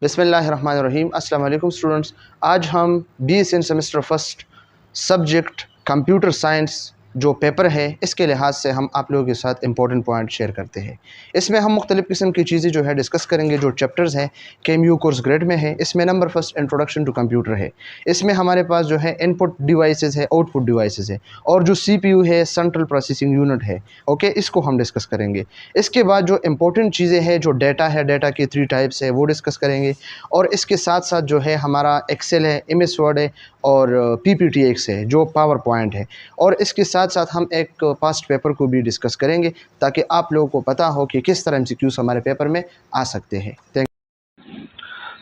बिस्मिल्लाहिर्रहमानिर्रहीम। अस्सलाम वालेकुम स्टूडेंट्स। आज हम BS in semester first subject computer science जो पेपर है इसके लिहाज से हम आप लोगों के साथ इंपॉर्टेंट पॉइंट शेयर करते हैं। इसमें हम मुख्तलिफ़ किस्म की चीज़ें जो है डिस्कस करेंगे। जो चैप्टर्स हैं KMU कोर्स ग्रेड में है। इसमें number first introduction to computer है। इसमें हमारे पास जो है इनपुट डिवाइसेस है, आउटपुट डिवाइसेस है, और जो CPU है सेंट्रल प्रोसेसिंग यूनिट है। ओके, इसको हम डिस्कस करेंगे। इसके बाद जो इंपॉर्टेंट चीज़ें हैं, जो डाटा है, डाटा की 3 टाइप्स है, वो डिस्कस करेंगे। और इसके साथ साथ जो है हमारा एक्सेल है, MS वर्ड है, और PPTX है जो पावर पॉइंट है। और इसके साथ साथ हम एक पास्ट पेपर को भी डिस्कस करेंगे ताकि आप लोगों को पता हो कि किस तरह MCQs हमारे पेपर में आ सकते हैं। थैंक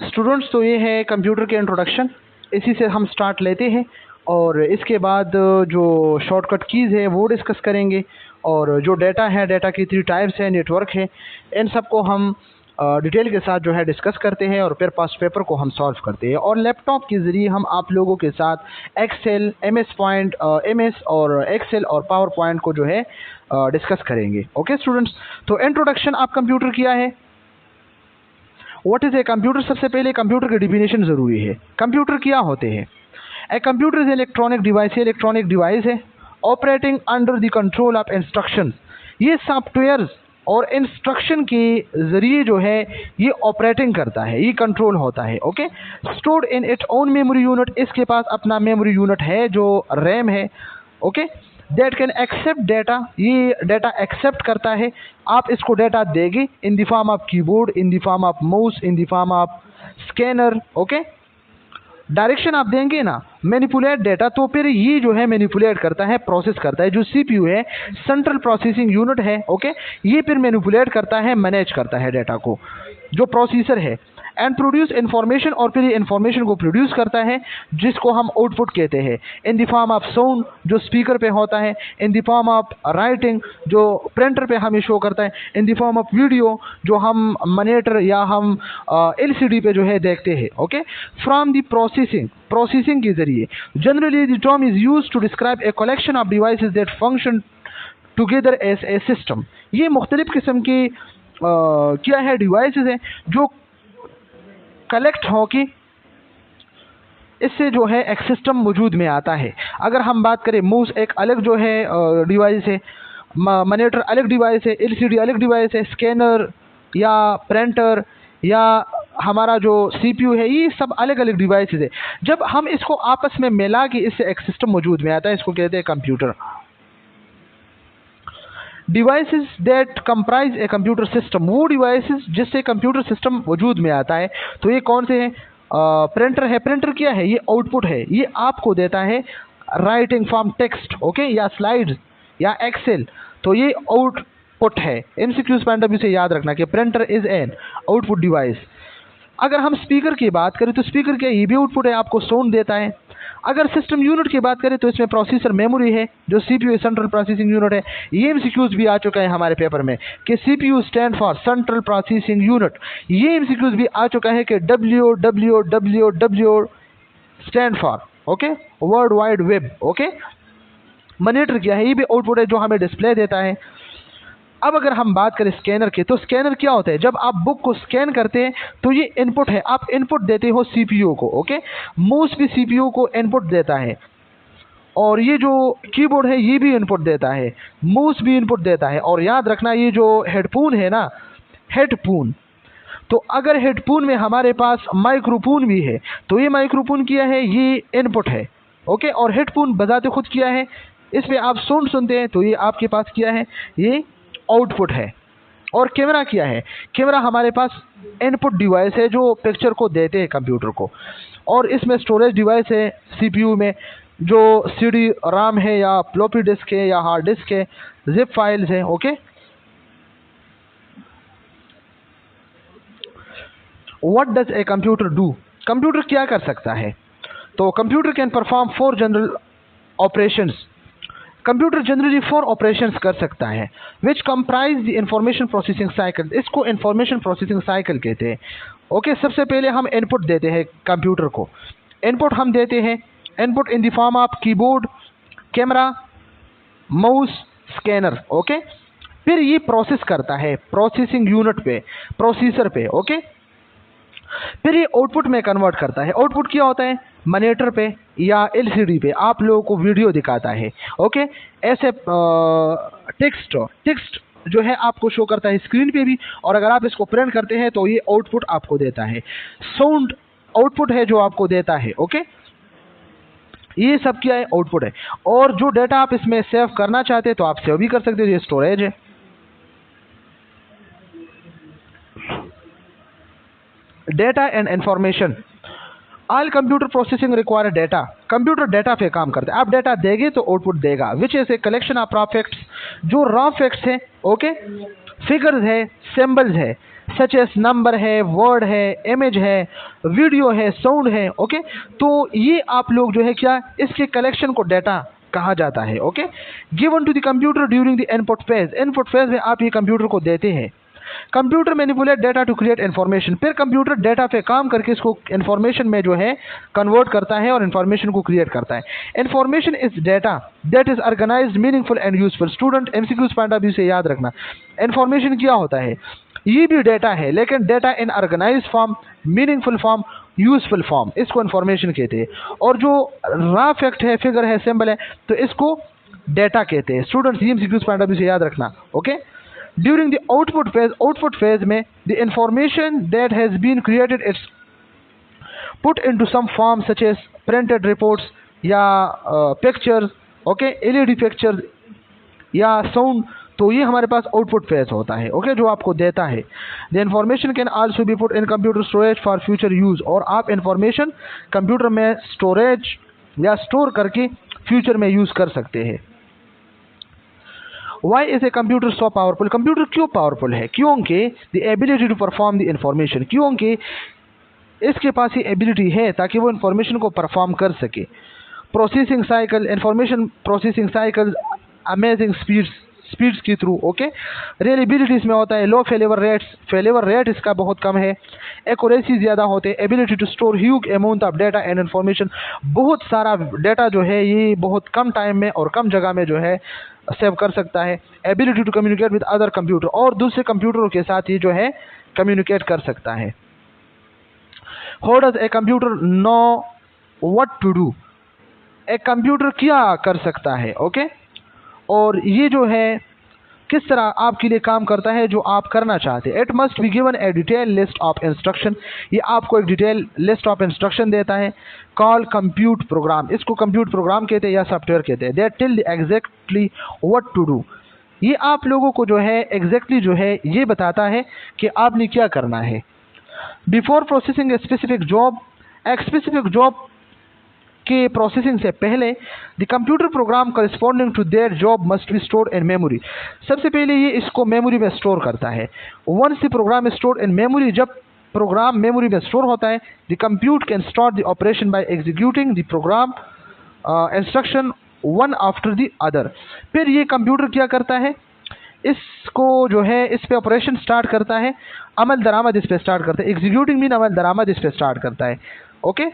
स्टूडेंट्स, तो ये है कंप्यूटर के इंट्रोडक्शन, इसी से हम स्टार्ट लेते हैं। और इसके बाद जो शॉर्टकट कीज़ है वो डिस्कस करेंगे। और जो डाटा है, डाटा की 3 टाइप्स है, नेटवर्क है, इन सब को हम डिटेल के साथ जो है डिस्कस करते हैं। और फिर पास्ट पेपर को हम सॉल्व करते हैं। और लैपटॉप के ज़रिए हम आप लोगों के साथ एक्सेल, MS और एक्सेल और पावर पॉइंट को जो है डिस्कस करेंगे। ओके स्टूडेंट्स, तो इंट्रोडक्शन आप कंप्यूटर किया है। What is a computer? सबसे पहले कंप्यूटर की डिफिनेशन ज़रूरी है। कंप्यूटर क्या होते हैं? A computer is electronic device. Electronic device है operating under the control of instruction. ये सॉफ्टवेयर और इंस्ट्रक्शन के ज़रिए जो है ये ऑपरेटिंग करता है, ये कंट्रोल होता है। Okay, stored in it own memory unit. इसके पास अपना मेमोरी यूनिट है जो रैम है। Okay, that can accept data. ये डाटा एक्सेप्ट करता है। आप इसको डाटा देंगे in the form of keyboard, in the form of mouse, in the form of scanner. Okay, direction आप देंगे ना, मैनिपुलेट डाटा, तो फिर ये जो है मैनिपुलेट करता है, प्रोसेस करता है। जो CPU है, सेंट्रल प्रोसेसिंग यूनिट है। ओके, ये फिर मैनिपुलेट करता है, मैनेज करता है डाटा को। जो प्रोसेसर है एंड प्रोड्यूस इंफॉर्मेशन, और फिर ये इंफॉर्मेशन को प्रोड्यूस करता है जिसको हम आउटपुट कहते हैं। इन द फॉर्म ऑफ साउंड जो स्पीकर पे होता है, इन द फॉर्म ऑफ राइटिंग जो प्रिंटर पे हमें शो करता है, इन द फॉर्म ऑफ वीडियो जो हम मॉनिटर या हम LCD पे जो है देखते हैं। ओके, फ्रॉम द प्रोसेसिंग के जरिए generally the term is use to describe a collection of devices that function together as a system. ये मुख्तलिफ किस्म की क्या है, डिवाइसेज हैं जो कलेक्ट हो कि इससे जो है एक सिस्टम वजूद में आता है। अगर हम बात करें, माउस एक अलग जो है डिवाइस है, मॉनिटर अलग डिवाइस है, LCD अलग डिवाइस है, स्कैनर या प्रिंटर या हमारा जो CPU है, ये सब अलग अलग डिवाइसेस है। जब हम इसको आपस में मिला के इससे एक सिस्टम वजूद में आता है, इसको कहते हैं computer. Devices that comprise a computer system, वो डिवाइसेस जिससे कंप्यूटर सिस्टम वजूद में आता है। तो ये कौन से हैं? प्रिंटर है। प्रिंटर क्या है? ये आउटपुट है, ये आपको देता है राइटिंग फॉर्म टेक्स्ट। ओके, या स्लाइड्स या एक्सेल। तो ये आउटपुट है। MCQs पॉइंट ऑफ व्यू से याद रखना कि printer is an output device. अगर हम स्पीकर की बात करें तो स्पीकर क्या, ये भी आउटपुट है, आपको साउंड देता है। अगर सिस्टम यूनिट की बात करें तो इसमें प्रोसेसर, मेमोरी है, जो CPU सेंट्रल प्रोसेसिंग यूनिट है। ये MCQs भी आ चुका है हमारे पेपर में कि CPU stand for central processing unit. ये MCQs भी आ चुका है कि WWW stand for okay world wide web. Okay, monitor क्या है? ये भी आउटपुट है जो हमें डिस्प्ले देता है। अब अगर हम बात करें स्कैनर की, तो स्कैनर क्या होता है? जब आप बुक को स्कैन करते हैं तो ये इनपुट है, आप इनपुट देते हो CPU को। ओके, माउस भी CPU को इनपुट देता है, और ये जो कीबोर्ड है ये भी इनपुट देता है, माउस भी इनपुट देता है। और याद रखना, ये जो हेडफोन है ना, हेडफोन, तो अगर हेडफोन में हमारे पास माइक्रोफोन भी है तो ये माइक्रोफोन क्या है? ये इनपुट है। ओके, और हेडफोन बजाते खुद क्या है? इस पे आप साउंड सुनते हैं, तो ये आपके पास क्या है? ये आउटपुट है। और कैमरा क्या है? कैमरा हमारे पास इनपुट डिवाइस है जो पिक्चर को देते हैं कंप्यूटर को। और इसमें स्टोरेज डिवाइस है CPU में, जो CD RAM है या फ्लॉपी डिस्क है या हार्ड डिस्क है, जिप फाइल्स है। Okay, what does a computer do? Computer क्या कर सकता है? तो computer can perform 4 general operations. Computer generally 4 operations कर सकता है, which comprise the information processing cycle. इसको इंफॉर्मेशन प्रोसेसिंग साइकिल कहते हैं। ओके, सबसे पहले हम इनपुट देते हैं कंप्यूटर को। इनपुट हम देते हैं, input in the form of keyboard, camera, mouse, scanner. Okay, फिर ये प्रोसेस करता है प्रोसेसिंग यूनिट पे, प्रोसेसर पे। ओके, फिर ये आउटपुट में कन्वर्ट करता है। आउटपुट क्या होता है? मॉनिटर पे या एलसीडी पे आप लोगों को वीडियो दिखाता है। ओके, ऐसे टेक्स्ट जो है आपको शो करता है स्क्रीन पे भी, और अगर आप इसको प्रिंट करते हैं तो ये आउटपुट आपको देता है। साउंड आउटपुट है जो आपको देता है। ओके, ये सब क्या है? आउटपुट है। और जो डेटा आप इसमें सेव करना चाहते हैं तो आप सेव भी कर सकते हो, ये स्टोरेज है। Data and information, all computer processing require data. Computer data पे काम करता है। आप डेटा देंगे तो आउटपुट देगा, which is a collection of raw facts, जो रॉ फैक्ट्स है। ओके, फिगर्स है, सिंबल्स है, सच एस नंबर है, वर्ड है, इमेज है, वीडियो है, साउंड है। ओके, तो ये आप लोग जो है क्या, इसके कलेक्शन को डेटा कहा जाता है। Okay, given to the computer during the input phase. Input phase में आप ये कंप्यूटर को देते हैं। Computer manipulate data to create information, फिर कंप्यूटर डेटा पे काम करके इसको इन्फॉर्मेशन में जो है कन्वर्ट करता है और इन्फॉर्मेशन को क्रिएट करता है। Information is data that is organised, meaningful and useful. Student MCQs point of view से याद रखना, इन्फॉर्मेशन क्या होता है? ये भी डेटा है, लेकिन data in organised form, meaningful form, useful form, इसको इन्फॉर्मेशन कहते हैं। और जो रॉ फैक्ट है, फिगर है, सिंबल है, तो इसको डेटा कहते हैं। Students MCQs point of view से याद रखना। Okay, during the output phase में the information that has been created is put into some form such as printed reports या pictures, okay, LED pictures या sound। तो ये हमारे पास आउटपुट फेज होता है। ओके, जो आपको देता है। The information can also be put in computer storage for future use, और आप इंफॉर्मेशन कंप्यूटर में स्टोरेज या स्टोर करके फ्यूचर में यूज कर सकते हैं। Why is a computer so powerful? Computer क्यों पावरफुल है? क्योंकि the ability to perform the information, क्योंकि इसके पास ये एबिलिटी है ताकि वो इंफॉर्मेशन को परफॉर्म कर सके। Processing cycle, information processing cycle amazing speeds के थ्रू। ओके, रिलेबिलिटी इसमें होता है low failure rates, failure rate इसका बहुत कम है। एक्यूरेसी ज़्यादा होते हैं। Ability to store huge amount of data and information, बहुत सारा डेटा जो है ये बहुत कम टाइम में और कम जगह में जो है सेव कर सकता है। Ability to communicate with other computer, और दूसरे कंप्यूटरों के साथ ये जो है कम्युनिकेट कर सकता है। How does a computer know what to do? एक कंप्यूटर क्या कर सकता है? ओके, और ये जो है किस तरह आपके लिए काम करता है जो आप करना चाहते हैं। It must be given a detail list of instruction, ये आपको एक डिटेल लिस्ट ऑफ इंस्ट्रक्शन देता है। कॉल कंप्यूट प्रोग्राम, इसको कंप्यूट प्रोग्राम कहते हैं या सॉफ्टवेयर कहते हैं। That tell exactly what to do, ये आप लोगों को जो है एग्जैक्टली जो है ये बताता है कि आपने क्या करना है। Before processing a specific job, एक स्पेसिफिक जॉब के प्रोसेसिंग से पहले the computer program corresponding to their job must be stored in memory, सबसे पहले ये इसको मेमोरी में स्टोर करता है। Once the program is stored in memory, जब प्रोग्राम मेमोरी में स्टोर होता है, the compute can start the operation by executing the program instruction one after the other. फिर ये कंप्यूटर क्या करता है, इसको जो है इस पे ऑपरेशन स्टार्ट करता है, अमल दरामद इस पे स्टार्ट करता है। एग्जीक्यूटिंग मीन अमल दरामद इस पे स्टार्ट करता है। Okay,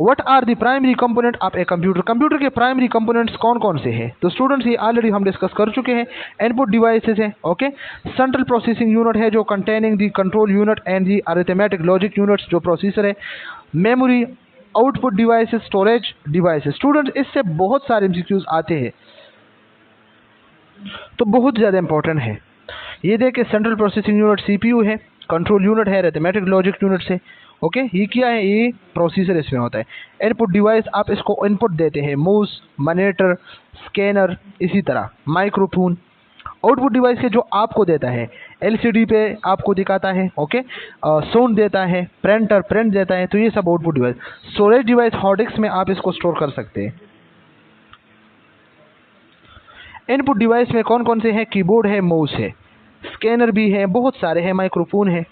what are the primary component of a computer? Computer के प्राइमरी कंपोनेंट्स कौन कौन से हैं? तो स्टूडेंट्स ये ऑलरेडी हम डिस्कस कर चुके हैं। इनपुट डिवाइसेस है, ओके, सेंट्रल प्रोसेसिंग यूनिट है जो containing the control unit and the arithmetic logic units जो प्रोसेसर है, memory, output devices, storage devices. Students इससे बहुत सारे एमसीक्यूज आते हैं तो बहुत ज़्यादा इंपॉर्टेंट है। ये देखिए सेंट्रल प्रोसेसिंग यूनिट सीपीयू है, कंट्रोल यूनिट है, अरिथमेटिक लॉजिक यूनिट से। ओके, ये क्या है? ये प्रोसेसर इसमें होता है। इनपुट डिवाइस आप इसको इनपुट देते हैं, माउस, मॉनिटर, स्कैनर, इसी तरह माइक्रोफोन। आउटपुट डिवाइस के जो आपको देता है, एलसीडी पे आपको दिखाता है। ओके, साउंड देता है, प्रिंटर प्रिंट देता है, तो ये सब output device. Storage device hard disk में आप इसको स्टोर कर सकते हैं। इनपुट डिवाइस में कौन कौन से हैं? कीबोर्ड है, माउस है, स्कैनर भी है, बहुत सारे हैं, माइक्रोफोन है।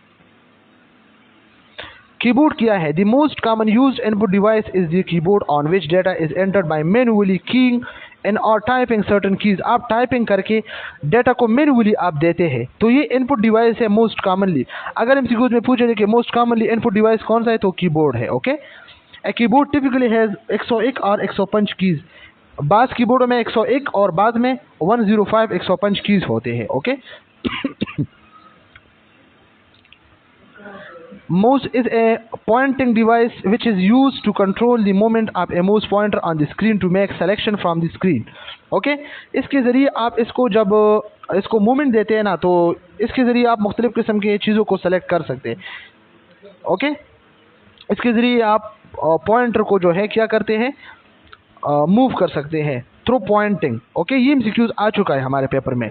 कीबोर्ड क्या है? The most common used input device is the keyboard on which data is entered by manually keying in और टाइपिंग सर्टेन कीज। आप टाइपिंग करके डेटा को मैन्युअली आप देते हैं, तो ये इनपुट डिवाइस है मोस्ट कॉमनली। अगर एमसीक्यूज में पूछे कि मोस्ट कॉमनली इनपुट डिवाइस कौन सा है, तो कीबोर्ड है। Okay, a keyboard typically has 101 और 105 कीज। बाज़ कीबोर्ड में 101 और बाद में 105 105 कीज होते हैं। Okay, Mouse is a pointing device which is used to control the movement of a mouse pointer on the screen to make selection from the screen. Okay इसके ज़रिए आप इसको जब इसको मूवमेंट देते हैं ना, तो इसके ज़रिए आप मुख्तलिफ़ किस्म के चीज़ों को सेलेक्ट कर सकते हैं. ओके इसके ज़रिए आप पॉइंटर को जो है क्या करते हैं, मूव कर सकते हैं थ्रू पॉइंटिंग. ओके ये एमसीक्यूज आ चुका है हमारे पेपर में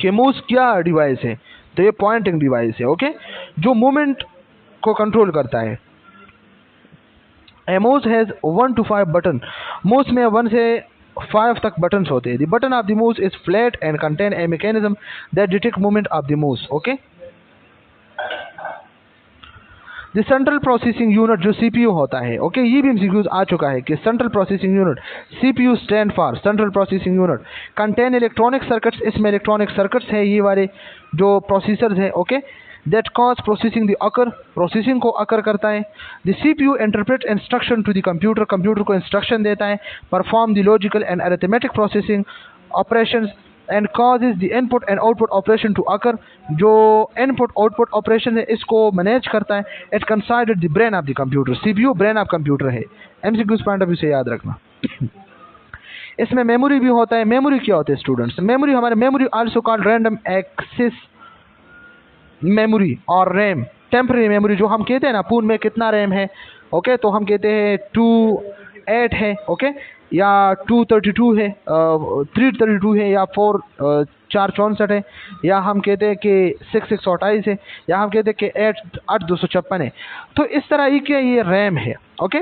कि माउस क्या डिवाइस है, तो ये पॉइंटिंग डिवाइस है. ओके जो मूवमेंट को कंट्रोल करता है. ए mouse has 1 to 5 button. Mouse में 1 से 5 तक बटन्स होते हैं. The button of the mouse is flat and contain a mechanism that detect movement of the mouse. Okay the central processing unit जो सीपीयू होता है. ओके ये भी एमसीक्यूज आ चुका है कि central processing unit, CPU stand for central processing unit, contain electronic circuits. इसमें electronic circuits है, ये वाले जो प्रोसेसर्स है. Okay that cause processing the occur, processing को अकर करता है. The CPU interpret instruction to the computer, computer को इंस्ट्रक्शन देता है. Perform the logical and arithmetic processing operations and causes the input and output operation to occur. जो input output operation है इसको manage करता है. It consider the brain of the computer. CPU brain of computer है. MCQs point of view से याद रखना. इसमें मेमोरी भी होता है. मेमोरी क्या होता है स्टूडेंट्स? मेमोरी हमारे memory also called random access memory और रैम. टेम्पररी मेमोरी जो हम कहते हैं ना, पूर्ण में कितना रैम है. ओके तो हम कहते हैं 28 है. ओके या 232 है, 332 है, या 464 है, या हम कहते हैं कि 6628 है, या हम कहते हैं कि 8256 है. तो इस तरह ये रैम है. ओके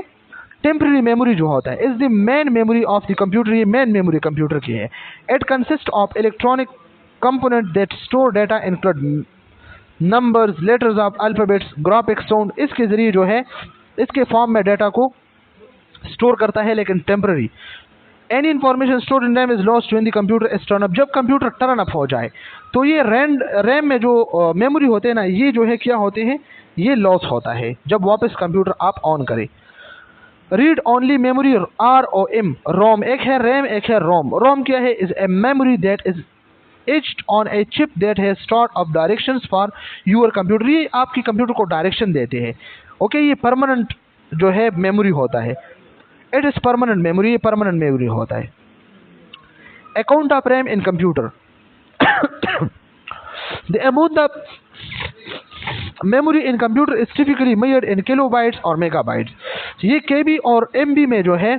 टेम्पररी मेमोरी जो होता है is the main memory of the computer. ये मेन मेमोरी कंप्यूटर की है. It consist of electronic component that store data include numbers, letters of alphabets, graphics, sound. इसके ज़रिए जो है इसके फॉर्म में डाटा को स्टोर करता है, लेकिन temporary. Any information stored in RAM is lost when the computer is turn up. जब कंप्यूटर टर्न अप हो जाए तो ये रैम में जो मेमोरी होते हैं ना, ये जो है क्या होते हैं, ये लॉस होता है जब वापस कंप्यूटर आप ऑन करें. Read only memory ROM. रोम एक है, रैम एक है रोम. रोम क्या है? Is a memory that is etched on a chip that has stored of directions for your computer. ये आपकी कंप्यूटर को डायरेक्शन देते हैं. ओके ये परमानेंट जो है मेमोरी होता है. इट इज परमानेंट मेमोरी, ये परमानेंट मेमोरी होता है. Account of RAM in computer. The amount of memory in computer is typically measured in kilobytes और मेगाबाइट्स. ये केबी और एमबी में जो है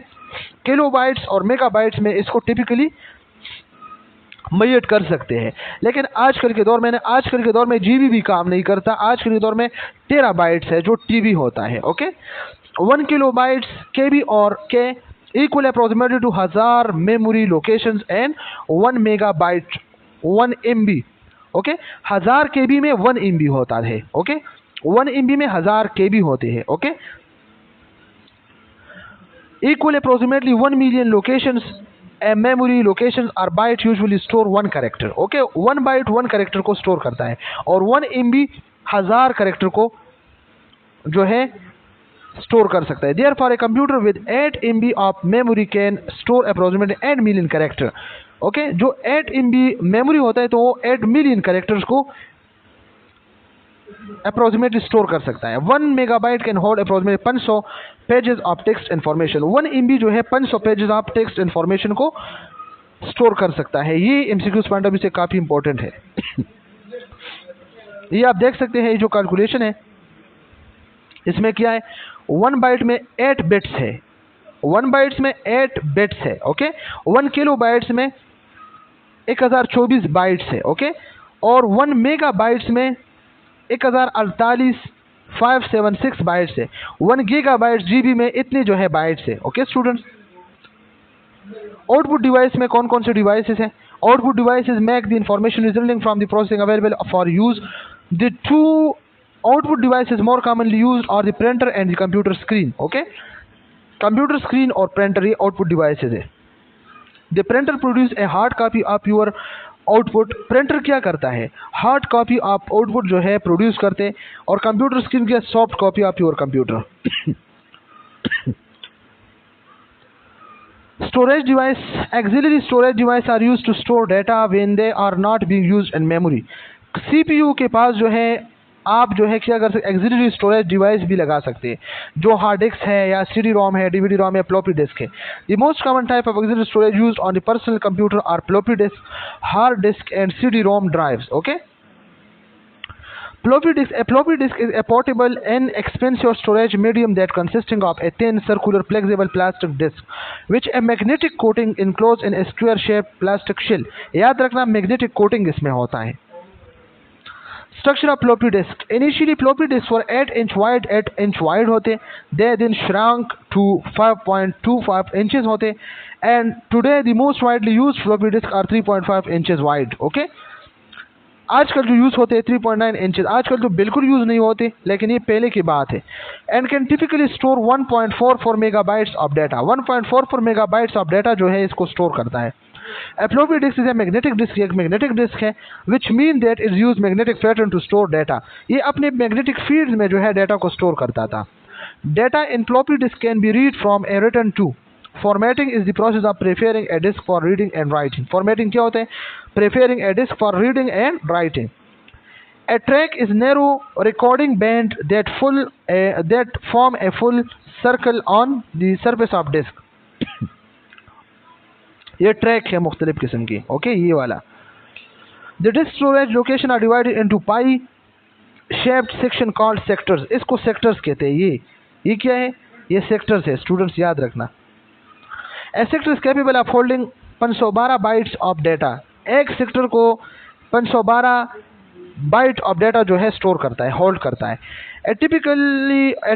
किलोबाइट्स और मेगाबाइट्स में इसको टिपिकली मेजर कर सकते हैं. लेकिन आजकल के दौर में जीबी भी काम नहीं करता. आजकल के दौर में टेराबाइट्स है जो टीबी होता है. ओके 1 किलोबाइट्स केबी और के equal approximately two 1000 memory locations and 1 megabyte 1 MB. Okay 1000 केबी में 1 एमबी होता है. ओके 1 एमबी में 1000 केबी होते हैं. Okay equal approximately 1 million locations. Memory locations are byte usually store 1 character. Okay 1 byte 1 character को स्टोर करता है, और 1 एमबी 1000 कैरेक्टर को जो है स्टोर कर सकता है. Therefore a computer with 8 MB of memory can store approximately 8 million character. Okay जो 8 एमबी मेमोरी होता है तो वो 8 मिलियन कैरेक्टर्स को अप्रोक्सीमेटली स्टोर कर सकता है. 1 megabyte can hold approximately 500 pages of text information. 1 MB जो है 500 पेजेस ऑफ टेक्स्ट इन्फॉर्मेशन को स्टोर कर सकता है. ये एमसीक्यूज पॉइंट ऑफ व्यू से काफ़ी इंपॉर्टेंट है. ये आप देख सकते हैं, जो कैलकुलेशन है इसमें क्या है, 1 बाइट में 8 बिट्स है. 1 बाइट्स में 8 बिट्स है. ओके 1 किलो बाइट्स में 1024 बाइट्स है. ओके और 1 मेगा बाइट्स में 1048,576 बाइट्स है. 1 गीगाबाइट्स जीबी में इतने जो है बाइट्स है. ओके स्टूडेंट्स आउटपुट डिवाइस में कौन कौन से डिवाइसेस हैं? Output devices make the information resulting from the processing available for use. The two output devices more commonly used are the printer and the computer screen. Okay computer screen और printer ये output devices है. The printer produce a hard copy of your output. Printer क्या करता है? Hard copy of output जो है produce करते हैं, और कंप्यूटर स्क्रीन क्या? Soft copy of your computer. Storage device. Auxiliary storage device are used to store data when they are not being used in memory. CPU के पास जो है आप जो है क्या कर सकते, एक्सिलरी स्टोरेज डिवाइस भी लगा सकते हैं, जो हार्ड डिस्क है या CD रोम है, DVD रोम या फ्लॉपी डिस्क है। The most common type of auxiliary storage used on the personal computer are floppy disk, hard disk and CD ROM drives. Okay, floppy disk. A floppy disk is a portable and expensive storage medium that consisting of a thin, circular, flexible plastic disk, which a magnetic coating enclosed in a square-shaped plastic shell. याद रखना magnetic coating इसमें होता है। Structure of floppy disk. Initially, floppy disks were 8-inch wide होते, they then shrunk to 5.25 inches होते, and today the most widely used floppy disks are 3.5 inches wide. Okay. आजकल जो use होते हैं 3.9 इंचेस, आजकल तो बिल्कुल यूज़ नहीं होते, लेकिन ये पहले की बात है। And can typically store 1.44 megabytes of data. 1.44 megabytes of data जो है इसको स्टोर करता है। A floppy disk is a magnetic disk, एक मैग्नेटिक डिस्क है, which mean that it use magnetic pattern to store data। ये अपने मैग्नेटिक फील्ड में जो है डाटा को स्टोर करता था। Data in floppy disk can be read from a written to। Formatting is the process of preparing a disk for reading and writing। Formatting क्या होता है? Preparing a disk for reading and writing। A track is narrow recording band that form a full circle on the surface of disk। ये track है मुख्तलिफ किस्म की। Okay, ये वाला। The disk storage location are divided into pie shaped section called sectors। इसको sectors कहते हैं। ये क्या है? ये sectors है, स्टूडेंट्स याद रखना। A sector is capable of holding 512 bytes of data. एक सेक्टर को 512 बाइट ऑफ डाटा जो है स्टोर करता है, होल्ड करता है। A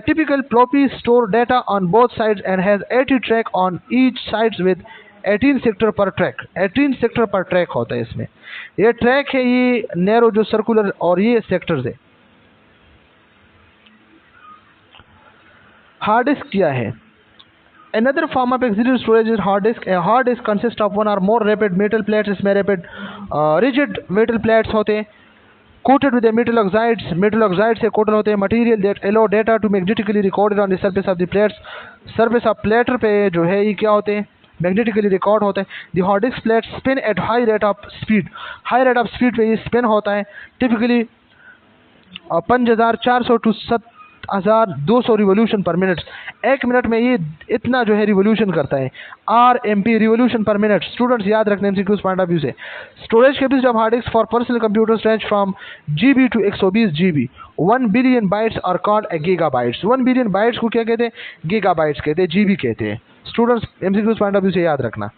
typical floppy store data on both sides and has 80 track on each sides with 18 sector पर track. 18 sector पर ट्रैक होता है इसमें। ये ट्रैक है, ये नैरो जो सर्कुलर, और ये सेक्टर्स है। हार्ड डिस्क क्या है? Another form of auxiliary storage is hard disk। A hard disk consists of one or more rapid metal plates। इसमें rigid metal plates होते हैं, coated with the metal oxides। metal oxides से coated होते हैं। Material that allow data to magnetically recorded on the surface of the plates। surface of platter पे जो है ये क्या होते हैं? मैग्नेटिकली रिकॉर्ड होता है। The hard disk plate spin at high rate of speed. High rate of speed पे ये स्पिन होता है, typically 5400 to 7200 revolution per minute. एक मिनट में ये इतना जो है रिवोल्यूशन करता है। RMP revolution per minute. Students याद रखने MCQs पॉइंट ऑफ व्यू से। Storage capacity of hard disk for personal computers range from GB to 120 GB। 1 billion bytes are called a gigabytes. 1 billion bytes को क्या कहते हैं? Gigabytes कहते हैं, GB कहते हैं। Students MCQs point of view से याद रखना।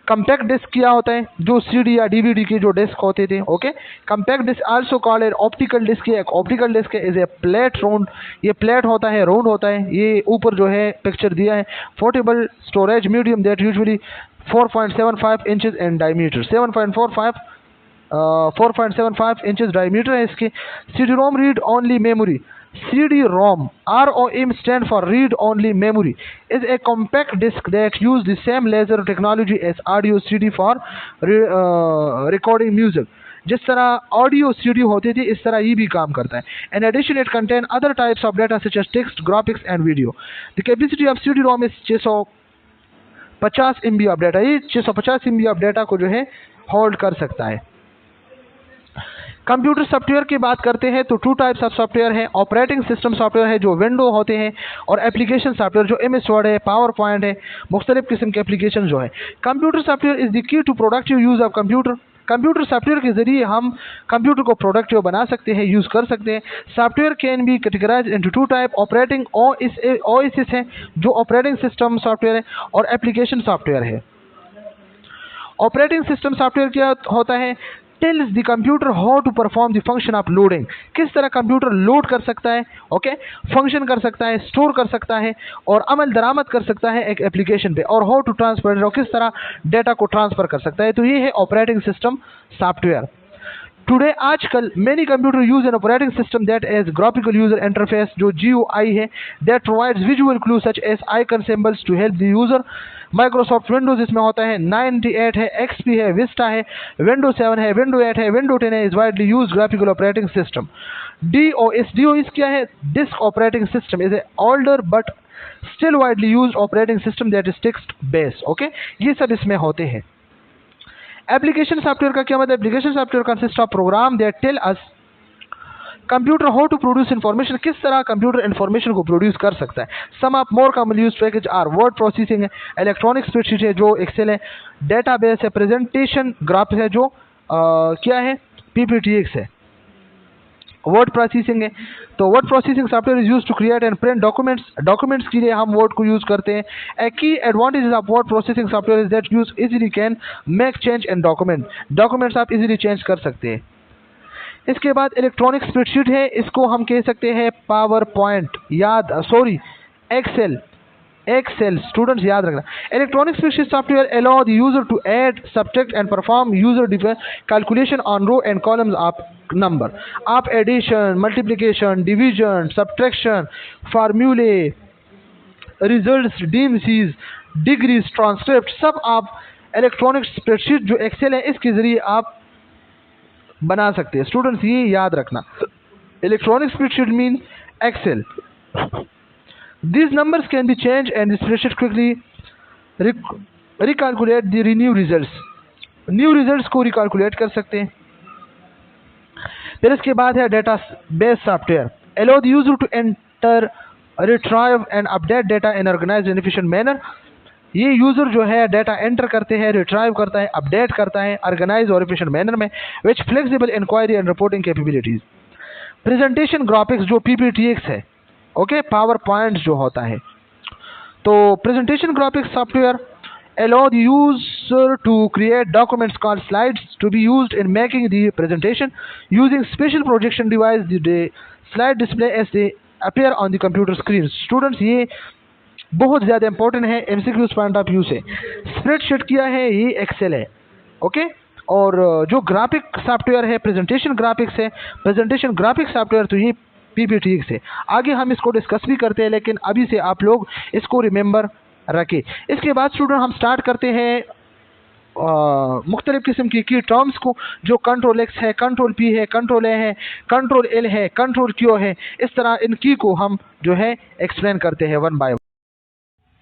कंपैक्ट डिस्क क्या होता है? जो CD या DVD के जो डिस्क होते थे। Okay, compact disk also called an optical disk. एक optical disk is a plate round. ये प्लेट होता है, राउंड होता है। ये ऊपर जो है पिक्चर दिया है। Portable storage medium that usually 4.75 inches in diameter. 4.75 inches diameter है इसके। CD-ROM read only memory. CD-ROM, ROM stand for read only memory, is a compact disk that use the same laser technology as audio CD for recording music। जिस तरह audio CD होती थी, इस तरह ये भी काम करता है। In addition, it contain other types of data such as text, graphics and video। The capacity of CD-ROM is 650 MB of data। ये 650 MB of data को जो है होल्ड कर सकता है। कंप्यूटर सॉफ्टवेयर की बात करते हैं तो 2 टाइप्स ऑफ सॉफ्टवेयर है। ऑपरेटिंग सिस्टम सॉफ्टवेयर है जो विंडो होते हैं, और एप्लीकेशन सॉफ्टवेयर जो MS वर्ड है, पावर पॉइंट है, मुख्तलिफ किस्म के एप्लीकेशन जो है। Computer software is the key to productive use of computer. Computer software के जरिए हम कंप्यूटर को प्रोडक्टिव बना सकते हैं, यूज़ कर सकते हैं। Software can be categorize into 2 type. Operating OS है जो ऑपरेटिंग सिस्टम सॉफ्टवेयर है, और एप्लीकेशन सॉफ्टवेयर है। ऑपरेटिंग सिस्टम सॉफ्टवेयर क्या होता है? Tells the computer how to perform the function of loading. किस तरह कंप्यूटर लोड कर सकता है, ओके, फंक्शन कर सकता है, स्टोर कर सकता है, और अमल दरामद कर सकता है एक एप्लीकेशन पे, और हाउ टू ट्रांसफर, और किस तरह डाटा को ट्रांसफर कर सकता है। तो ये है ऑपरेटिंग सिस्टम सॉफ्टवेयर। टुडे आजकल many computer use an operating system that has graphical user interface, जो GUI है, that provides visual clue such as icon symbols to help the user. Microsoft Windows इसमें होता है, 98 है, XP है, Vista है, window 7 है, विंडो 8 है, विंडो 10 है। Is widely use graphical operating system. DOS क्या है? Disk operating system is a older but still widely use operating system that is text based. Okay, ये सब इसमें होते हैं। एप्लीकेशन सॉफ्टवेयर का क्या मतलब? Application software consist of program that tell us computer how to produce information, किस तरह कंप्यूटर इंफॉर्मेशन को प्रोड्यूस कर सकता है। Some of more commonly used package are word processing है, इलेक्ट्रॉनिक स्प्रेडशीट है जो एक्सेल है, डेटाबेस है, प्रेजेंटेशन ग्राफ है जो क्या है PPTX है, वर्ड प्रोसेसिंग है। तो word processing software is use to create and print documents के लिए हम वर्ड को यूज करते हैं। ए की advantage of word processing software is that use easily can make change in documents आप इजीली चेंज कर सकते हैं। इसके बाद इलेक्ट्रॉनिक स्प्रेडशीट है, इसको हम कह सकते हैं पावर पॉइंट, एक्सेल स्टूडेंट्स याद रखना। Electronic spreadsheet software allow the user to add, subtract and perform user defined calculation on row and columns of number. आप एडिशन, मल्टीप्लिकेशन, डिवीजन, सब्ट्रैक्शन, फार्मूले, रिजल्ट्स, डीएमसीज, डिग्रीज, ट्रांसक्रिप्ट सब आप electronic spreadsheet जो Excel है इसके जरिए आप बना सकते हैं। स्टूडेंट्स ये याद रखना, electronic spreadsheet mean Excel. These numbers can be changed and the spreadsheet quickly recalculate the new results. New results को रिकैलकुलेट कर सकते हैं। फिर इसके बाद है data base software, allow the user to enter, retrieve and update data in organized and efficient manner। ये user जो है डेटा एंटर करते हैं, रिट्राइव करता है, अपडेट करता है ऑर्गेनाइज और एफिशिएंट मैनर में, which flexible inquiry and reporting capabilities. Presentation graphics जो PPTX है, ओके, पावर पॉइंट जो होता है। तो presentation graphics software allow the user to create documents called slides to be used in making the presentation using special projection device, the slide display as they appear on the computer screen। Students ये बहुत ज़्यादा important है MCQs point of view से। Spreadsheet किया है ये Excel है, okay, और जो ग्राफिक सॉफ्टवेयर है प्रेजेंटेशन ग्राफिक्स है, प्रेजेंटेशन ग्राफिक सॉफ्टवेयर तो ये PPTX से। आगे हम इसको डिस्कस भी करते हैं लेकिन अभी से आप लोग इसको रिमेंबर रखें। इसके बाद स्टूडेंट हम स्टार्ट करते हैं मुख्तलिफ किस्म की टर्म्स को, जो कंट्रोल X है, कंट्रोल P है, कंट्रोल A है, कंट्रोल L है, कंट्रोल Q है। इस तरह इन की को हम जो है एक्सप्लेन करते हैं वन बाय वन।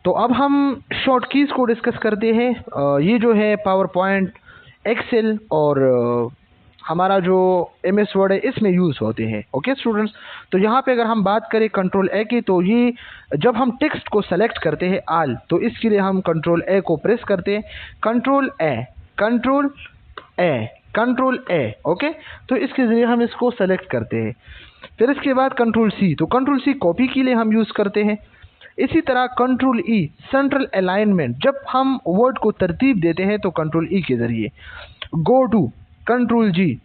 तो अब हम शॉर्ट कीज़ को डिस्कस करते हैं। ये जो है पावर पॉइंट, एक्सेल और हमारा जो MS वर्ड है इसमें यूज़ होते हैं, ओके स्टूडेंट्स। तो यहाँ पे अगर हम बात करें कंट्रोल A की, तो ये जब हम टेक्स्ट को सेलेक्ट करते हैं आल, तो इसके लिए हम कंट्रोल A को प्रेस करते हैं, control A, control A, control A, okay. तो इसके ज़रिए हम इसको सेलेक्ट करते हैं। फिर इसके बाद कंट्रोल C, तो कंट्रोल C कॉपी के लिए हम यूज़ करते हैं। इसी तरह कंट्रोल E सेंट्रल अलाइनमेंट, जब हम वर्ड को तरतीब देते हैं तो कंट्रोल E के ज़रिए। Go to, control G,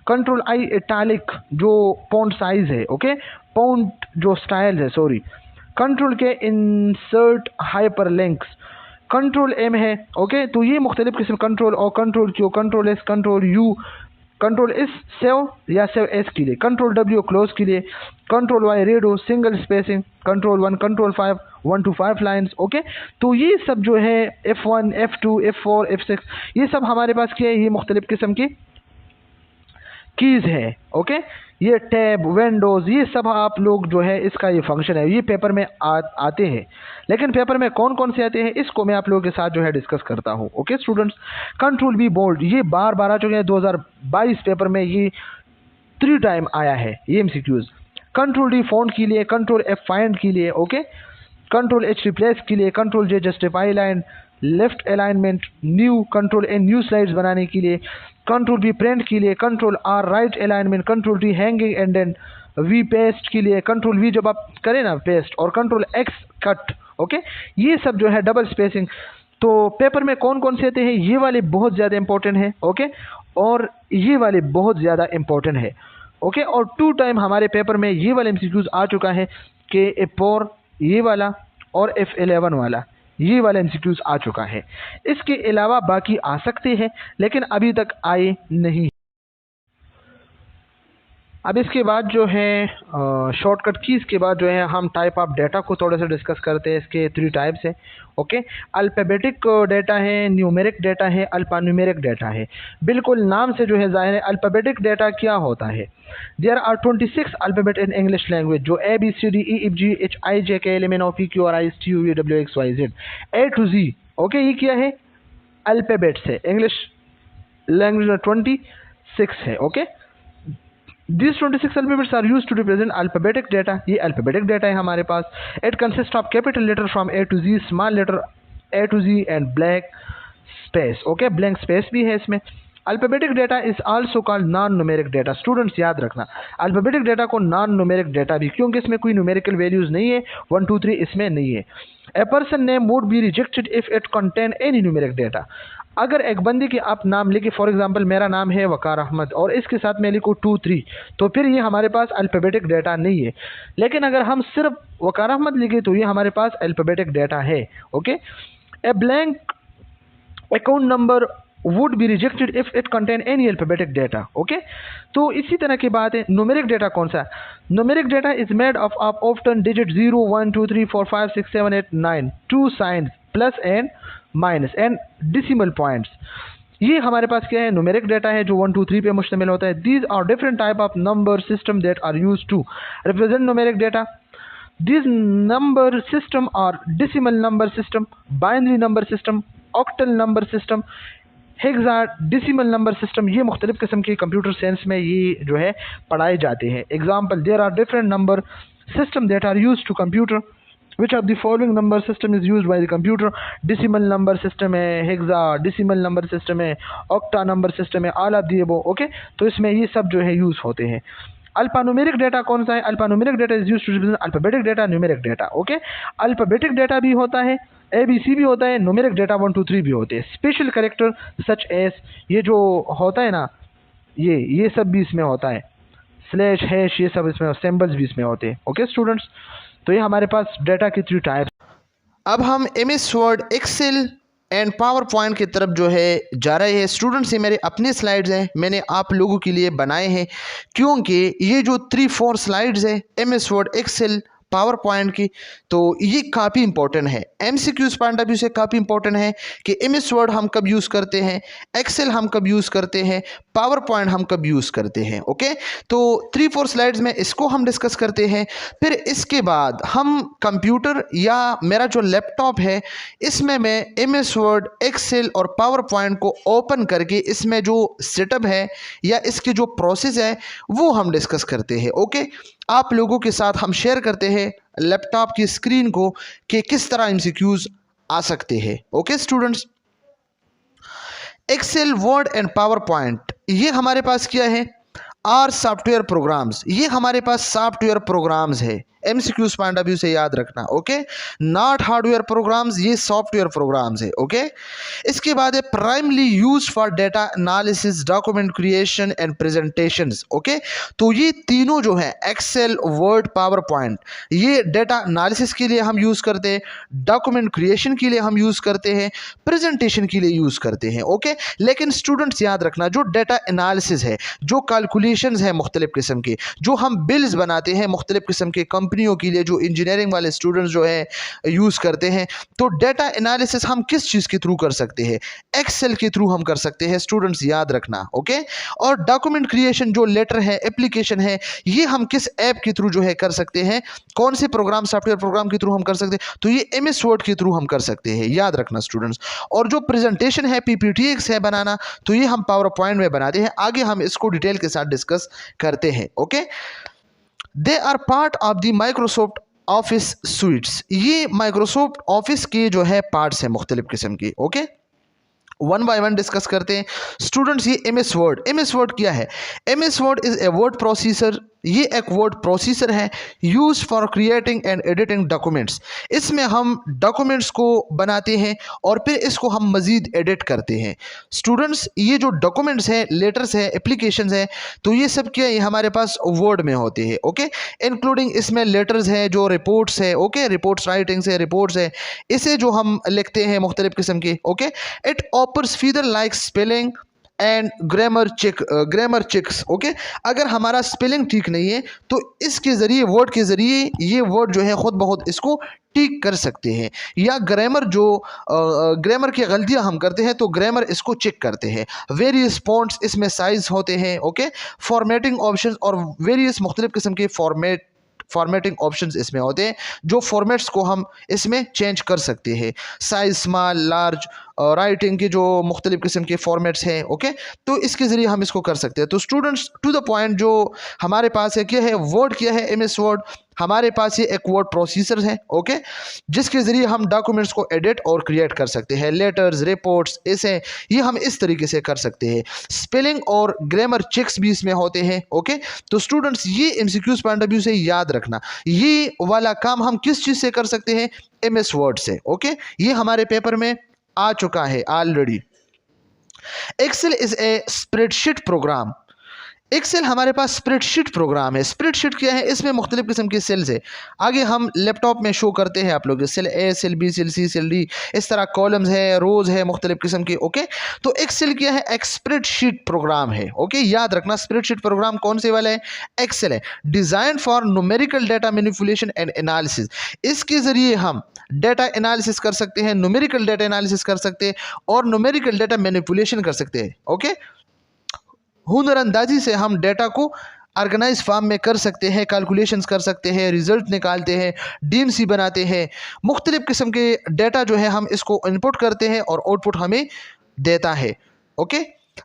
control I italic जो फॉन्ट साइज है, ओके, फॉन्ट जो स्टाइल है, sorry, control K insert hyper links, control M है, ओके। तो ये मुख्तलिफ किस्म, control O, control Q, control S, control U, control S save या सेव S के लिए, कंट्रोल W क्लोज के लिए, control Y redo single spacing, control 1, control 5 1 to 5 lines, okay. तो ये सब जो है F1, F2, F4, F6 ये सब हमारे पास क्या है, ये मुख्तलिफ किस्म की कीज़ है, ओके। ये टैब, विंडोज़, ये सब आप लोग जो है इसका ये फंक्शन है, ये पेपर में आते हैं। लेकिन पेपर में कौन कौन से आते हैं इसको मैं आप लोगों के साथ जो है डिस्कस करता हूँ, okay students. Control V bold, ये बार आ चुके हैं, 2022 पेपर में ये 3 टाइम आया है ये MCQs। कंट्रोल D फॉन्ट के लिए, कंट्रोल F फाइंड के लिए, ओके, कंट्रोल H रिप्लेस के लिए, control J justify line, left alignment, new, control N new slides बनाने के लिए, कंट्रोल V प्रिंट के लिए, control R right alignment, control T hanging indent, V paste के लिए, कंट्रोल V जब आप करें ना पेस्ट, और कंट्रोल X कट, ओके। ये सब जो है डबल स्पेसिंग। तो पेपर में कौन कौन से आते हैं, ये वाले बहुत ज़्यादा इंपॉर्टेंट है, ओके, और ये वाले बहुत ज़्यादा इंपॉर्टेंट है, ओके। और 2 टाइम हमारे पेपर में ये वाले MCQs आ चुका है कि F4 ये वाला और F11 वाला, ये वाला MCQs आ चुका है। इसके अलावा बाकी आ सकते हैं लेकिन अभी तक आए नहीं। अब इसके बाद जो है शॉर्टकट कीज़ के बाद जो है हम टाइप ऑफ डाटा को थोड़ा सा डिस्कस करते हैं। इसके 3 टाइप्स हैं, ओके। अल्फ़ाबेटिक डाटा है, न्यूमेरिक डाटा है, अल्फ़ान्यूमेरिक डाटा है। बिल्कुल नाम से जो है ज़ाहिर है अल्फ़ाबेटिक डाटा क्या होता है। There are 26 alphabet in English language, जो ABCDEFGHIJKLMNOPQRSTUVWXYZ A to Z, okay. ये क्या है, अल्फ़ाबेट्स है। इंग्लिश लैंग्वेज में 26 है, okay. These 26 alphabets are used to represent alphabetic data. ये alphabetic data है हमारे पास. It consists of capital letter from A to Z, small letter A to Z and blank space. Okay, blank space भी है इसमें. Alphabetic data is also called non-numeric data. Students याद रखना, alphabetic data को non-numeric data भी, क्योंकि इसमें कोई numerical values नहीं है, 1 2 3 इसमें नहीं है. A person name would be rejected if it contain any numeric data. अगर एक बंदे की आप नाम लिखे, फॉर एग्जांपल मेरा नाम है वकार अहमद और इसके साथ मैं लिखूँ 2 3, तो फिर ये हमारे पास अल्फ़ाबेटिक डेटा नहीं है. लेकिन अगर हम सिर्फ वकार अहमद लिखे तो ये हमारे पास अल्फ़ाबेटिक डेटा है. Okay. A blank account number would be rejected if it contain any alphabetic data. Okay. तो इसी तरह की बात है. न्यूमेरिक डेटा कौन सा है? Numeric data is made of option digit 0 1 2 3 4 5 6 7 8 9 2 science plus and minus and decimal points. ये हमारे पास क्या है? न्यूमेरिक डेटा है जो 1 2 3 पे मुश्तमिल होता है. These are different type of number system that are use to represent numeric data. These number system are decimal number system, binary number system, octal number system, hexadecimal number system. ये मुख्तलिफ किस्म के कंप्यूटर साइंस में ये जो है पढ़ाए जाते हैं. Example, there are different number system that are use to computer. Which of the following number system is use by the computer? Decimal number system है, हेक्साडेसिमल नंबर सिस्टम है, ऑक्टा नंबर सिस्टम है, all of the above. Okay. तो इसमें ये सब जो है use होते हैं. अल्फान्यूमेरिक डेटा कौन सा है? Alphanumeric data is used to represent alphabetic data, numeric data. Okay. Alphabetic data भी होता है, ABC भी होता है, न्यूमेरिक डेटा 1 2 3 भी होते हैं. स्पेशल कैरेक्टर सच एस, ये जो होता है ना, ये सब भी इसमें होता है. स्लैश, हैश, ये सब इसमें, सिंबल्स भी इसमें होते हैं. ओके स्टूडेंट्स, तो ये हमारे पास डेटा की 3 टाइप्स. अब हम MS Word, Excel and PowerPoint की तरफ जो है जा रहे हैं. स्टूडेंट्स, ये मेरे अपने स्लाइड्स हैं, मैंने आप लोगों के लिए बनाए हैं, क्योंकि ये जो 3-4 स्लाइड्स हैं MS Word, Excel, PowerPoint की, तो ये काफ़ी इंपॉर्टेंट है. MCQs पॉइंट ऑफ व्यू से काफ़ी इंपॉर्टेंट है कि MS वर्ड हम कब यूज़ करते हैं, एक्सेल हम कब यूज़ करते हैं, पावर पॉइंट हम कब यूज़ करते हैं. ओके. तो 3-4 स्लाइड्स में इसको हम डिस्कस करते हैं. फिर इसके बाद हम कंप्यूटर या मेरा जो लैपटॉप है इसमें मैं MS वर्ड, एक्सेल और पावर पॉइंट को ओपन करके इसमें जो सेटअप है या इसकी जो प्रोसेस है वो हम डिस्कस करते हैं. ओके. आप लोगों के साथ हम शेयर करते हैं लैपटॉप की स्क्रीन को कि किस तरह MCQs आ सकते हैं. Okay students, Excel, Word and PowerPoint ये हमारे पास क्या है? Are software programs. ये हमारे पास सॉफ्टवेयर प्रोग्राम्स है. MCQs पॉइंट ऑफ व्यू से याद रखना. ओके. नॉट हार्डवेयर प्रोग्राम्स, ये सॉफ्टवेयर प्रोग्राम्स है. ओके. इसके बाद है primarily use for data analysis, document creation and presentations. Okay. तो ये तीनों जो है एक्सेल, वर्ड, पावर पॉइंट, ये डेटा एनालिसिस के लिए हम यूज़ करते हैं, डॉक्यूमेंट क्रिएशन के लिए हम यूज़ करते हैं, प्रेजेंटेशन के लिए यूज़ करते हैं. ओके. लेकिन स्टूडेंट्स याद रखना, जो डेटा एनालिसिस है, जो कैलकुलेशंस है मुख्तलिफ किस्म के, जो हम बिल्स बनाते हैं मुख्तलिफ किस्म के कंपनियों के लिए, जो इंजीनियरिंग वाले स्टूडेंट्स जो है यूज़ करते हैं, तो डेटा एनालिसिस हम किस चीज़ के थ्रू कर सकते हैं? एक्सेल के थ्रू हम कर सकते हैं. स्टूडेंट्स याद रखना. ओके. और डॉक्यूमेंट क्रिएशन, जो लेटर है, एप्लीकेशन है, ये हम किस ऐप के थ्रू जो है कर सकते हैं? कौन से प्रोग्राम, सॉफ्टवेयर प्रोग्राम के थ्रू हम कर सकते हैं? तो ये MS वर्ड के थ्रू हम कर सकते हैं. याद रखना स्टूडेंट्स. और जो प्रेजेंटेशन है, PPTX है बनाना, तो ये हम पावर पॉइंट में बनाते हैं. आगे हम इसको डिटेल के साथ डिस्कस करते हैं. Okay. They are part of the Microsoft Office suites. ये माइक्रोसॉफ्ट ऑफिस के जो है पार्ट्स हैं मुख्तलिफ किस्म की. ओके. 1 बाय 1 डिस्कस करते हैं. स्टूडेंट्स, ये MS वर्ड क्या है? MS word is a word processor. ये एक वर्ड प्रोसेसर है use for creating and editing documents. इसमें हम डॉक्यूमेंट्स को बनाते हैं और फिर इसको हम मज़ीद एडिट करते हैं. स्टूडेंट्स, ये जो डॉक्यूमेंट्स हैं, लेटर्स हैं, एप्लीकेशंस हैं, तो ये सब क्या है हमारे पास वर्ड में होते हैं. ओके. इंक्लूडिंग इसमें लेटर्स है, जो रिपोर्ट्स है. ओके. रिपोर्ट्स राइटिंग्स है, रिपोर्ट्स है, इसे जो हम लिखते हैं मुख्तलिफ किस्म के. Okay. It offers feature like spelling and grammar checks. Okay. अगर हमारा स्पेलिंग ठीक नहीं है तो इसके ज़रिए, वर्ड के ज़रिए, ये वर्ड जो है ख़ुद ब खुद इसको ठीक कर सकते हैं. या ग्रामर की गलतियां हम करते हैं तो ग्रामर इसको चेक करते हैं. वेरियस फॉन्ट्स इसमें साइज होते हैं. ओके. फॉर्मेटिंग ऑप्शंस और वेरियस मुख्तलिफ किस्म के फॉर्मेट फॉर्मेटिंग ऑप्शंस इसमें होते हैं, जो फॉर्मेट्स को हम इसमें चेंज कर सकते हैं, साइज स्मॉल लार्ज, राइटिंग के जो मुख्तलिफ किस्म के फॉर्मेट्स हैं। ओके, तो इसके ज़रिए हम इसको कर सकते हैं। तो स्टूडेंट्स टू द पॉइंट, जो हमारे पास है क्या है वर्ड, क्या है MS वर्ड, हमारे पास ये एक वर्ड प्रोसेसर है। ओके, जिसके ज़रिए हम डॉक्यूमेंट्स को एडिट और क्रिएट कर सकते हैं, लेटर्स, रिपोर्ट्स, ऐसे ये हम इस तरीके से कर सकते हैं। स्पेलिंग और ग्रामर चेक्स भी इसमें होते हैं। ओके, तो स्टूडेंट्स ये MCQs पॉइंट ऑफ व्यू से याद रखना, ये वाला काम हम किस चीज़ से कर सकते हैं, MS वर्ड से। ओके, ये हमारे पेपर में आ चुका है already. Excel is a spreadsheet program. Excel हमारे पास स्प्रेडशीट प्रोग्राम है। स्प्रेडशीट क्या है, इसमें मुख्तलिफ किस्म की सेल्स है। आगे हम लैपटॉप में शो करते हैं आप लोग, cell A, cell B, cell C, cell D, इस तरह कॉलम्स है, रोज है मुख्तलिफ किस्म की। ओके, तो एक्सेल क्या है, एक स्प्रेडशीट प्रोग्राम है। ओके, याद रखना स्प्रेडशीट प्रोग्राम कौन से वाला है, एक्सेल है। Design for numerical data manipulation and analysis, इसके जरिए हम डाटा एनालिसिस कर सकते हैं, न्यूमेरिकल डाटा एनालिसिस कर सकते हैं और न्यूमेरिकल डाटा मैनिपुलेशन कर सकते हैं। ओके, हुनरअंदाजी से हम डाटा को ऑर्गेनाइज फॉर्म में कर सकते हैं, कैलकुलेशंस कर सकते हैं, रिजल्ट निकालते हैं, DMC बनाते हैं। मुख्तलिफ किस्म के डाटा जो है हम इसको इनपुट करते हैं और आउटपुट हमें देता है। ओके,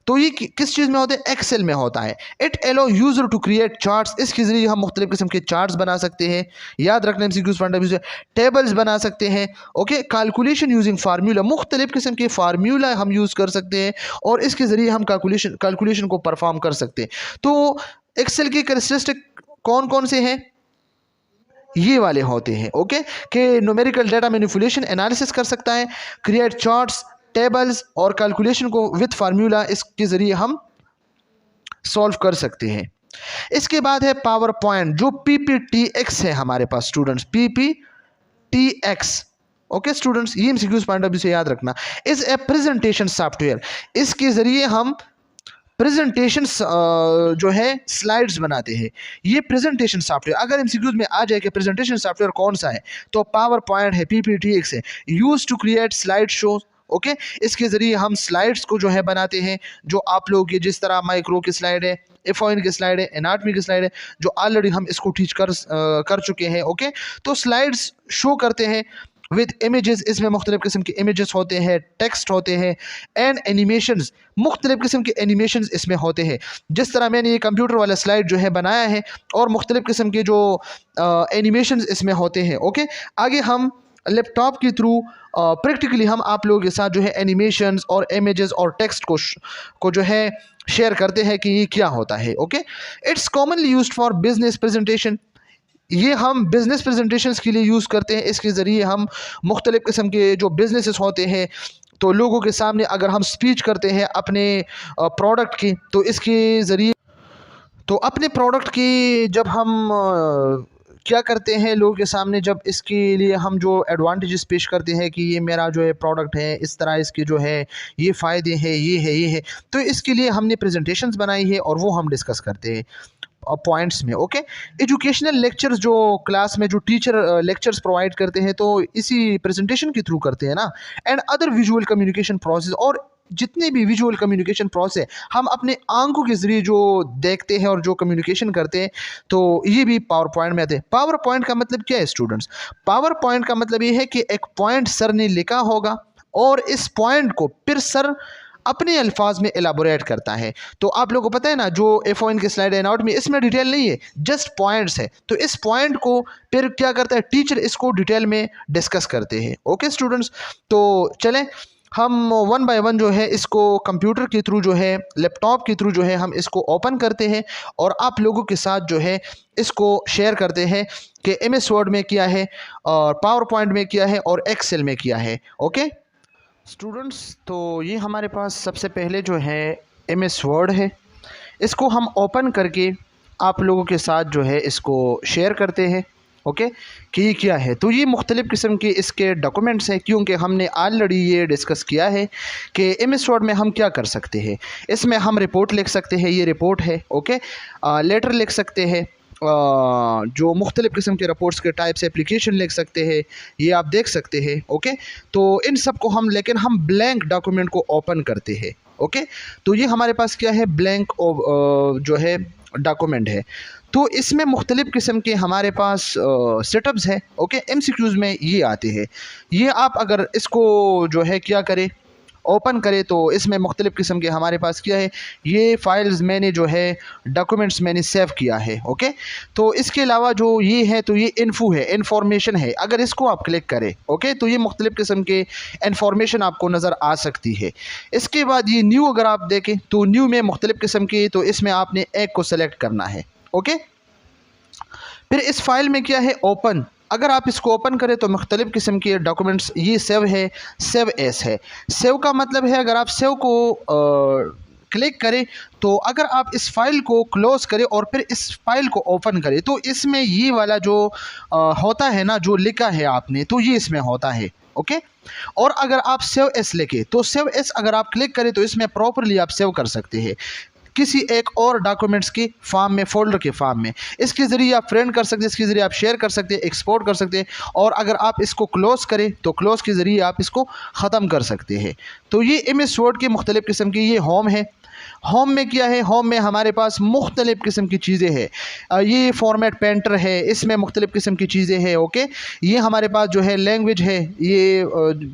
तो ये किस चीज़ में होता है, एक्सेल में होता है। It allow user to create charts, इसके जरिए हम मुख्तलिफ किस्म के चार्ट्स बना सकते हैं। याद रखना MCQs पॉइंट ऑफ व्यू से टेबल्स बना सकते हैं। ओके, कैलकुलेशन यूजिंग फार्मूला, मुख्तलिफ किस्म के फार्मूला हम यूज़ कर सकते हैं और इसके ज़रिए हम कैलकुलेशन को परफॉर्म कर सकते हैं। तो एक्सेल की कैरेक्टरिस्टिक कौन कौन से हैं, ये वाले होते हैं। ओके, कि न्यूमेरिकल डाटा मैनिपुलेशन एनालिसिस कर सकता है, क्रिएट चार्ट्स, टेबल्स और कैलकुलेशन को विद फार्मूला इसके ज़रिए हम सॉल्व कर सकते हैं। इसके बाद है पावर पॉइंट, जो PPTX है हमारे पास स्टूडेंट्स, PPTX। ओके स्टूडेंट्स, ये MCQs पॉइंट ऑफ व्यू से याद रखना, इज ए प्रेजेंटेशन सॉफ्टवेयर। इसके ज़रिए हम प्रेजेंटेशन जो है स्लाइड्स बनाते हैं। ये प्रेजेंटेशन सॉफ्टवेयर अगर MCQs में आ जाए कि प्रेजेंटेशन सॉफ्टवेयर कौन सा है, तो पावर पॉइंट है, PPTX है। Use to create slide show. Okay, इसके ज़रिए हम स्लाइड्स को जो है बनाते हैं, जो आप लोग ये जिस तरह माइक्रो की स्लाइड है, F1 की स्लाइड है, एनाटमी की स्लाइड है, जो ऑलरेडी हम इसको टीच कर चुके हैं। ओके, तो स्लाइड्स शो करते हैं विद इमेजेस, इसमें मुख्तलिफ किस्म के इमेजेस होते हैं, टेक्स्ट होते हैं एंड एनिमेशंस, मुख्तलिफ किस्म के एनिमेशंस इसमें होते हैं। जिस तरह मैंने ये कंप्यूटर वाला स्लाइड जो है बनाया है और मुख्तलिफ किस्म के जो एनिमेशंस इसमें होते हैं। ओके, आगे हम लैपटॉप के थ्रू प्रैक्टिकली हम आप लोगों के साथ जो है एनिमेशंस और इमेजेस और टेक्स्ट को जो है शेयर करते हैं कि ये क्या होता है। Okay, it's commonly used for business presentation, ये हम बिज़नेस प्रेजेंटेशंस के लिए यूज़ करते हैं। इसके ज़रिए हम मुख्तलिफ किस्म के जो बिजनेसेस होते हैं, तो लोगों के सामने अगर हम स्पीच करते हैं अपने प्रोडक्ट की, तो इसके ज़रिए तो अपने प्रोडक्ट की जब हम क्या करते हैं लोगों के सामने, जब इसके लिए हम जो एडवांटेजेस पेश करते हैं कि ये मेरा जो है प्रोडक्ट है, इस तरह इसके जो है ये फ़ायदे हैं, ये है, तो इसके लिए हमने प्रेजेंटेशंस बनाई है और वो हम डिस्कस करते हैं पॉइंट्स में। ओके, एजुकेशनल लेक्चर्स जो क्लास में जो टीचर लेक्चर्स प्रोवाइड करते हैं, तो इसी प्रेजेंटेशन के थ्रू करते हैं ना। And other visual communication process, और जितने भी विजुअल कम्युनिकेशन प्रोसेस हम अपने आंखों के ज़रिए जो देखते हैं और जो कम्युनिकेशन करते हैं, तो ये भी पावर पॉइंट में आते हैं। पावर पॉइंट का मतलब क्या है स्टूडेंट्स, पावर पॉइंट का मतलब ये है कि एक पॉइंट सर ने लिखा होगा और इस पॉइंट को फिर सर अपने अल्फाज में एलाबोरेट करता है। तो आप लोगों को पता है ना, जो F1 की स्लाइड है नोट में, इसमें डिटेल नहीं है, जस्ट पॉइंट्स है। तो इस पॉइंट को फिर क्या करता है टीचर, इसको डिटेल में डिस्कस करते हैं। ओके स्टूडेंट्स, तो चलें हम वन बाय वन जो है इसको कंप्यूटर के थ्रू जो है, लैपटॉप के थ्रू जो है हम इसको ओपन करते हैं और आप लोगों के साथ जो है इसको शेयर करते हैं कि MS वर्ड में क्या है और पावर पॉइंट में क्या है और एक्सेल में क्या है। ओके स्टूडेंट्स, तो ये हमारे पास सबसे पहले जो है MS वर्ड है, इसको हम ओपन करके आप लोगों के साथ जो है इसको शेयर करते हैं। ओके, कि ये क्या है, तो ये मुख्तलिफ़ किस्म के इसके डॉक्यूमेंट्स हैं, क्योंकि हमने ऑलरेडी ये डिस्कस किया है कि MS वर्ड में हम क्या कर सकते हैं। इसमें हम रिपोर्ट लिख सकते हैं, ये रिपोर्ट है। ओके, लेटर लिख सकते हैं, जो मुख्तलिफ़ किस्म के रिपोर्ट्स के टाइप्स एप्लीकेशन लिख सकते हैं, ये आप देख सकते हैं। ओके, तो इन सब को हम, लेकिन हम ब्लैंक डॉक्यूमेंट को ओपन करते हैं। ओके। तो ये हमारे पास क्या है, ब्लैंक जो है डॉक्यूमेंट है। तो इसमें मुख्तलिफ़ किस्म के हमारे पास सेटअप्स है। ओके, MCQs में ये आते हैं। ये आप अगर इसको जो है क्या करें, ओपन करें, तो इसमें मुख्तलिफ़ किस्म के हमारे पास क्या है, ये फ़ाइल्स मैंने जो है डॉक्यूमेंट्स मैंने सेव किया है। ओके, तो इसके अलावा जो ये है, तो ये इन्फो है, इन्फॉर्मेशन है। अगर इसको आप क्लिक करें, ओके, तो ये मुख्तलिफ़ किस्म के इन्फॉर्मेशन आपको नज़र आ सकती है। इसके बाद ये न्यू अगर आप देखें, तो न्यू में मुख्तलिफ़ किस्म की, तो इसमें आपने एक को सेलेक्ट करना है। ओके, फिर इस फाइल में क्या है, ओपन। अगर आप इसको ओपन करें तो मुख्तलिफ़ किस्म के डॉक्यूमेंट्स, ये सेव है, सेव एस है। सेव का मतलब है अगर आप सेव को क्लिक करें, तो अगर आप इस फाइल को क्लोज़ करें और फिर इस फाइल को ओपन करें, तो इसमें ये वाला जो होता है ना, जो लिखा है आपने, तो ये इसमें होता है। ओके, और अगर आप सेव एस लिखे, तो सेव एस अगर आप क्लिक करें, तो इसमें प्रॉपरली आप सेव कर सकते हैं किसी एक और डॉक्यूमेंट्स की फॉर्म में, फोल्डर के फॉर्म में। इसके ज़रिए आप फ्रेंड कर सकते हैं, इसके ज़रिए आप शेयर कर सकते हैं, एक्सपोर्ट कर सकते हैं। और अगर आप इसको क्लोज़ करें, तो क्लोज़ के ज़रिए आप इसको ख़त्म कर सकते हैं। तो ये MS वर्ड के मुख्तलिफ़ किस्म की ये होम है। होम में क्या है, होम में हमारे पास मुख्तलिफ़ किस्म की चीज़ें हैं। ये फॉर्मेट पेंटर है, इसमें मुख्तलिफ़ किस्म की चीज़ें हैं। ओके, ये हमारे पास जो है लैंग्वेज है, ये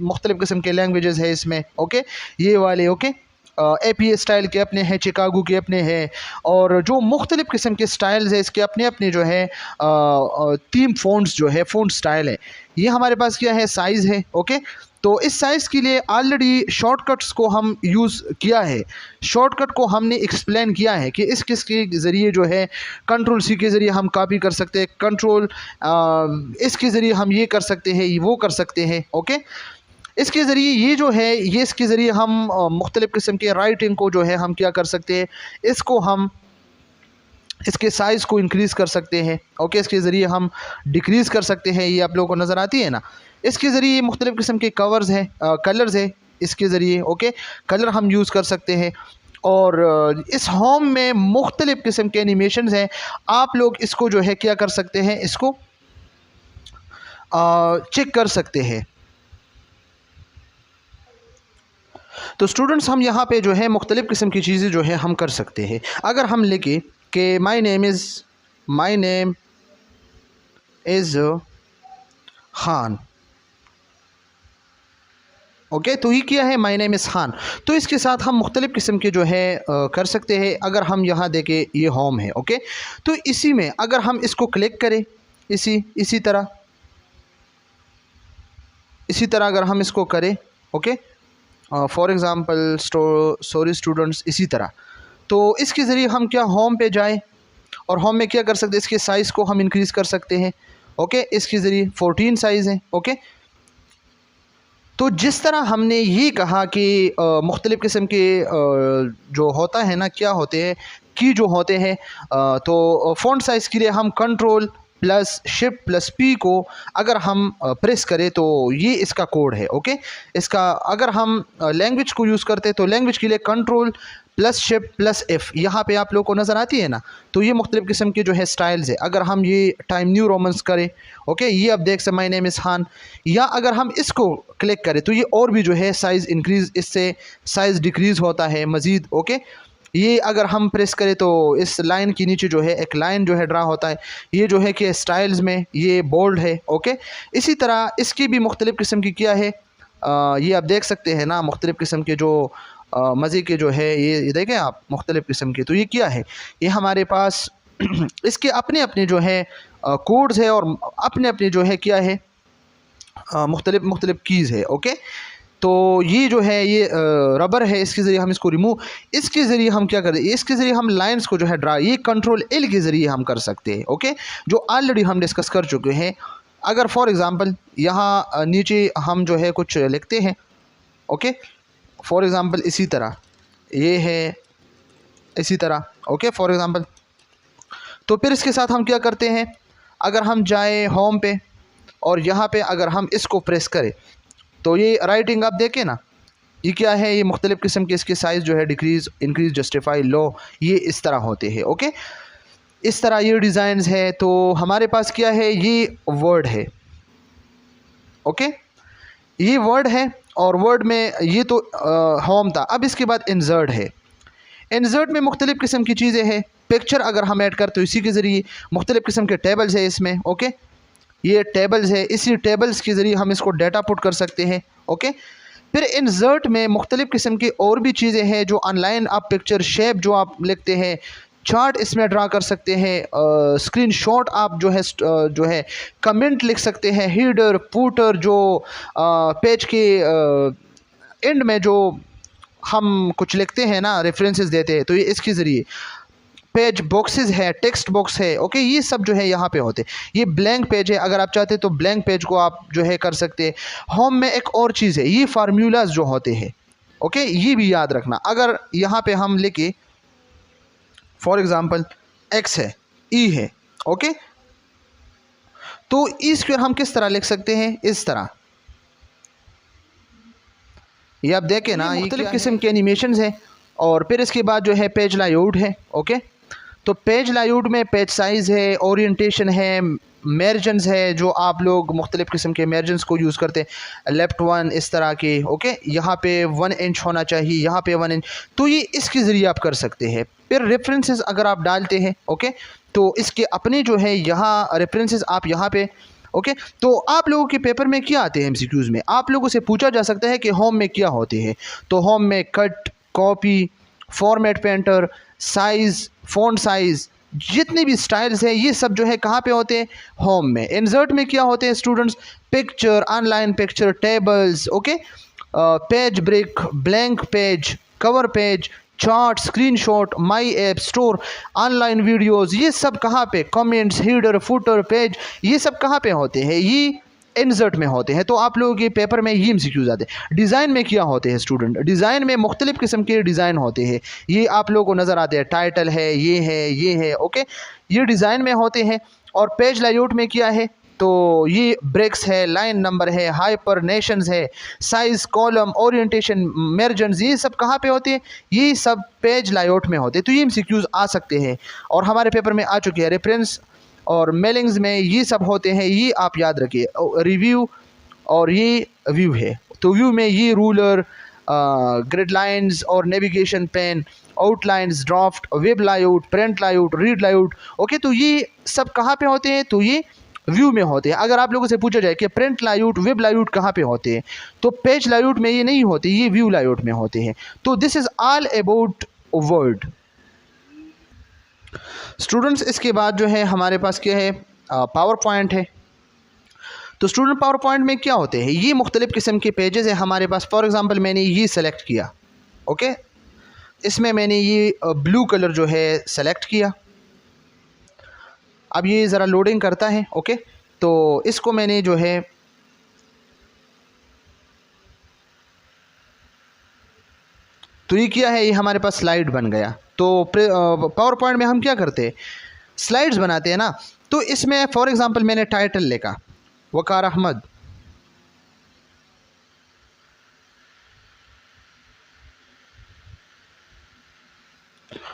मुख्तलिफ़ किस्म के लैंग्वेजेस है इसमें। ओके, ये वाले ओके, APA स्टाइल के अपने हैं, चिकागो के अपने हैं, और जो मुख्तलिफ़ किस्म के स्टाइल्स है इसके अपने अपने जो है थीम फ़ॉन्ट्स जो है, फ़ॉन्ट स्टाइल है। ये हमारे पास क्या है, साइज़ है। ओके, तो इस साइज़ के लिए ऑलरेडी शॉर्टकट्स को हम यूज़ किया है। शॉर्टकट को हमने एक्सप्लेन किया है कि किसके ज़रिए जो है, कंट्रोल C के ज़रिए हम कॉपी कर सकते हैं, कंट्रोल इसके ज़रिए हम ये कर सकते हैं, वो कर सकते हैं। ओके, इसके ज़रिए ये जो है, ये इसके ज़रिए हम मुख्तलिफ़ किस्म के राइटिंग को जो है हम क्या कर सकते हैं, इसको हम इसके साइज़ को इंक्रीज़ कर सकते हैं। ओके, इसके ज़रिए हम डिक्रीज़ कर सकते हैं। ये आप लोगों को नज़र आती है ना। इसके ज़रिए मुख्तलिफ़ किस्म के कवर्स हैं, कलर्स है इसके ज़रिए। ओके, कलर हम यूज़ कर सकते हैं। और इस होम में मुख्तलिफ़ किस्म के एनिमेशंस हैं। आप लोग इसको जो है क्या कर सकते हैं, इसको चेक कर सकते हैं। तो स्टूडेंट्स, हम यहाँ पे जो है मुख्तलिफ़ किस्म की चीज़ें जो है हम कर सकते हैं। अगर हम लिखें कि my name is Khan. Okay, तो ये क्या है, माई नेम इज़ खान। तो इसके साथ हम मुख्तलिफ़ किस्म के जो है कर सकते हैं। अगर हम यहाँ देखें, ये होम है। ओके, तो इसी में अगर हम इसको क्लिक करें, इसी तरह अगर हम इसको करें, okay, for example sorry students, इसी तरह, तो इसके ज़रिए हम क्या, होम पे जाएं और होम में क्या कर सकते हैं, इसके साइज़ को हम इंक्रीज़ कर सकते हैं। ओके, इसके ज़रिए 14 साइज़ है। ओके, तो जिस तरह हमने ये कहा कि मुख्तलिफ़ किस्म के जो होता है ना, क्या होते हैं, की जो होते हैं, तो फ़ॉन्ट साइज़ के लिए हम control plus shift plus P को अगर हम प्रेस करें, तो ये इसका कोड है। ओके, इसका अगर हम लैंग्वेज को यूज़ करते हैं, तो लैंग्वेज के लिए control plus shift plus F, यहाँ पे आप लोगों को नज़र आती है ना। तो ये मुख्तलिफ़ किस्म की जो है स्टाइल्स है। अगर हम ये टाइम न्यू रोमन्स करें, ओके, ये आप देख सकते, माई नेम इज़ खान, या अगर हम इसको क्लिक करें, तो ये और भी जो है साइज़ इंक्रीज़, इससे साइज़ डिक्रीज़ होता है मज़ीद। ओके, ये अगर हम प्रेस करें, तो इस लाइन के नीचे जो है एक लाइन जो है ड्रा होता है। ये जो है कि स्टाइल्स में ये बोल्ड है। ओके, इसी तरह इसकी भी मुख्तलिफ़ किस्म की क्या है, ये आप देख सकते हैं ना, मुख्तलिफ़ किस्म के जो मज़े के जो है, ये देखें आप, मुख्तलिफ़ किस्म के। तो ये क्या है, ये हमारे पास इसके अपने अपने जो है कोड्स है, और अपने अपने जो है क्या है, मुख्तलिफ़ कीज़ है। ओके, तो ये जो है, ये रबर है, इसके ज़रिए हम इसको रिमूव, इसके ज़रिए हम क्या करें, इसके ज़रिए हम लाइंस को जो है ड्रा, ये कंट्रोल L के ज़रिए हम कर सकते हैं। ओके, जो ऑलरेडी हम डिस्कस कर चुके हैं। अगर फॉर एग्ज़ाम्पल यहाँ नीचे हम जो है कुछ लिखते हैं, ओके, फॉर एग्ज़ाम्पल इसी तरह, ये है इसी तरह। ओके, फॉर एग्ज़ाम्पल, तो फिर इसके साथ हम क्या करते हैं, अगर हम जाएँ होम पे और यहाँ पे अगर हम इसको प्रेस करें, तो ये राइटिंग आप देखें ना, ये क्या है, ये मुख्तलिफ़ किस्म के इसके साइज़ जो है, डिक्रीज़, इंक्रीज़, जस्टिफाई, लो, ये इस तरह होते हैं। ओके, इस तरह ये डिज़ाइंस है। तो हमारे पास क्या है, ये वर्ड है। ओके, ये वर्ड है, और वर्ड में ये तो होम था। अब इसके बाद इंसर्ट है। इंसर्ट में मुख्तलिफ़ किस्म की चीज़ें हैं। पिक्चर अगर हम ऐड करते तो इसी के ज़रिए मुख्तलिफ़ किस्म के टेबल्स है इसमें। ओके, ये टेबल्स है, इसी टेबल्स के ज़रिए हम इसको डाटा पुट कर सकते हैं। ओके, फिर इंसर्ट में मुख्तलिफ़ किस्म की और भी चीज़ें हैं जो ऑनलाइन आप पिक्चर शेप जो आप लिखते हैं, चार्ट इसमें ड्रा कर सकते हैं, स्क्रीनशॉट आप जो है कमेंट लिख सकते हैं, हीडर फूटर जो पेज के एंड में जो हम कुछ लिखते हैं ना, रेफरेंसेस देते हैं, तो ये इसके ज़रिए पेज बॉक्सेस है, टेक्स्ट बॉक्स है। ओके, ये सब जो है यहाँ पे होते हैं। ये ब्लैंक पेज है, अगर आप चाहते तो ब्लैंक पेज को आप जो है कर सकते हैं। होम में एक और चीज़ है, ये फार्मूलाज जो होते हैं। ओके, ये भी याद रखना। अगर यहाँ पे हम लिखे फॉर एग्ज़ाम्पल एक्स है, ई है, ओके, तो ई स्क्वायर हम किस तरह लिख सकते हैं, इस तरह। ये आप देखें ना, ये मुख्तलिफ़ किस्म के एनिमेशंस है। और फिर इसके बाद जो है पेज लाइआउट है। ओके, तो पेज लाइआउट में पेज साइज़ है, ओरिएंटेशन है, मार्जिन्स है, जो आप लोग मुख्तलिफ़ किस्म के मार्जिन्स को यूज़ करते हैं, लेफ़्ट वन इस तरह के। ओके, यहाँ पे 1 इंच होना चाहिए, यहाँ पे 1 इंच, तो ये इसके ज़रिए आप कर सकते हैं। फिर रेफरेंसेस अगर आप डालते हैं, ओके, तो इसके अपने जो है यहाँ रेफरेंसेस आप यहाँ पे, ओके, तो आप लोगों के पेपर में क्या आते हैं एमसीक्यूज़ में, आप लोगों से पूछा जा सकता है कि होम में क्या होते हैं। तो होम में cut, copy, format painter, size, font size, जितने भी स्टाइल्स हैं ये सब जो है कहाँ पे होते हैं, होम में। इंसर्ट में क्या होते हैं students, picture, online picture, tables, okay, page break, blank page, cover page, chart, screenshot, my app store, online videos, ये सब कहाँ पे, कमेंट्स, हीडर फुटर पेज, ये सब कहाँ पे होते हैं, ये इंसर्ट में होते हैं। तो आप लोगों के पेपर में ये एमसीक्यूज़ आते हैं। डिज़ाइन में क्या होते हैं स्टूडेंट, डिज़ाइन में मुख्तलिफ़ किस्म के डिज़ाइन होते हैं, ये आप लोगों को नज़र आते हैं, टाइटल है, ये है, ओके, ये डिज़ाइन में होते हैं। और पेज लेआउट में क्या है, तो ये ब्रेक्स है, लाइन नंबर है, हाइपरनेशंस है, साइज़, कॉलम, ओरिएंटेशन, मार्जिन्स, ये सब कहाँ पे होते हैं, ये सब पेज लेआउट में होते हैं। तो ये एमसीक्यूज़ आ सकते हैं और हमारे पेपर में आ चुके हैं। रेफरेंस और मेलिंग्स में ये सब होते हैं, ये आप याद रखिए। रिव्यू और ये व्यू है, तो व्यू में ये रूलर, ग्रिड लाइंस और navigation pane, outlines, draft, web layout, print layout, read layout, okay, तो ये सब कहाँ पे होते हैं, तो ये व्यू में होते हैं। अगर आप लोगों से पूछा जाए कि प्रिंट लाइआउट, वेब लाइआउट कहाँ पे होते हैं, तो पेज लाइआउट में ये नहीं होते, ये व्यू लाइआउट में होते हैं। तो this is all about word students. इसके बाद जो है हमारे पास क्या है, पावर पॉइंट है। तो स्टूडेंट पावर पॉइंट में क्या होते हैं, ये मुख्तलिफ़ किस्म के पेजेस हैं हमारे पास। फॉर एग्ज़ाम्पल मैंने ये सेलेक्ट किया, ओके, इसमें मैंने ये ब्लू कलर जो है सेलेक्ट किया। अब ये ज़रा लोडिंग करता है, ओके, तो इसको मैंने जो है तो ये किया है, ये हमारे पास स्लाइड बन गया। तो पावर पॉइंट में हम क्या करते हैं, स्लाइड्स बनाते हैं ना। तो इसमें फॉर एग्ज़ाम्पल मैंने टाइटल लिखा वकार अहमद,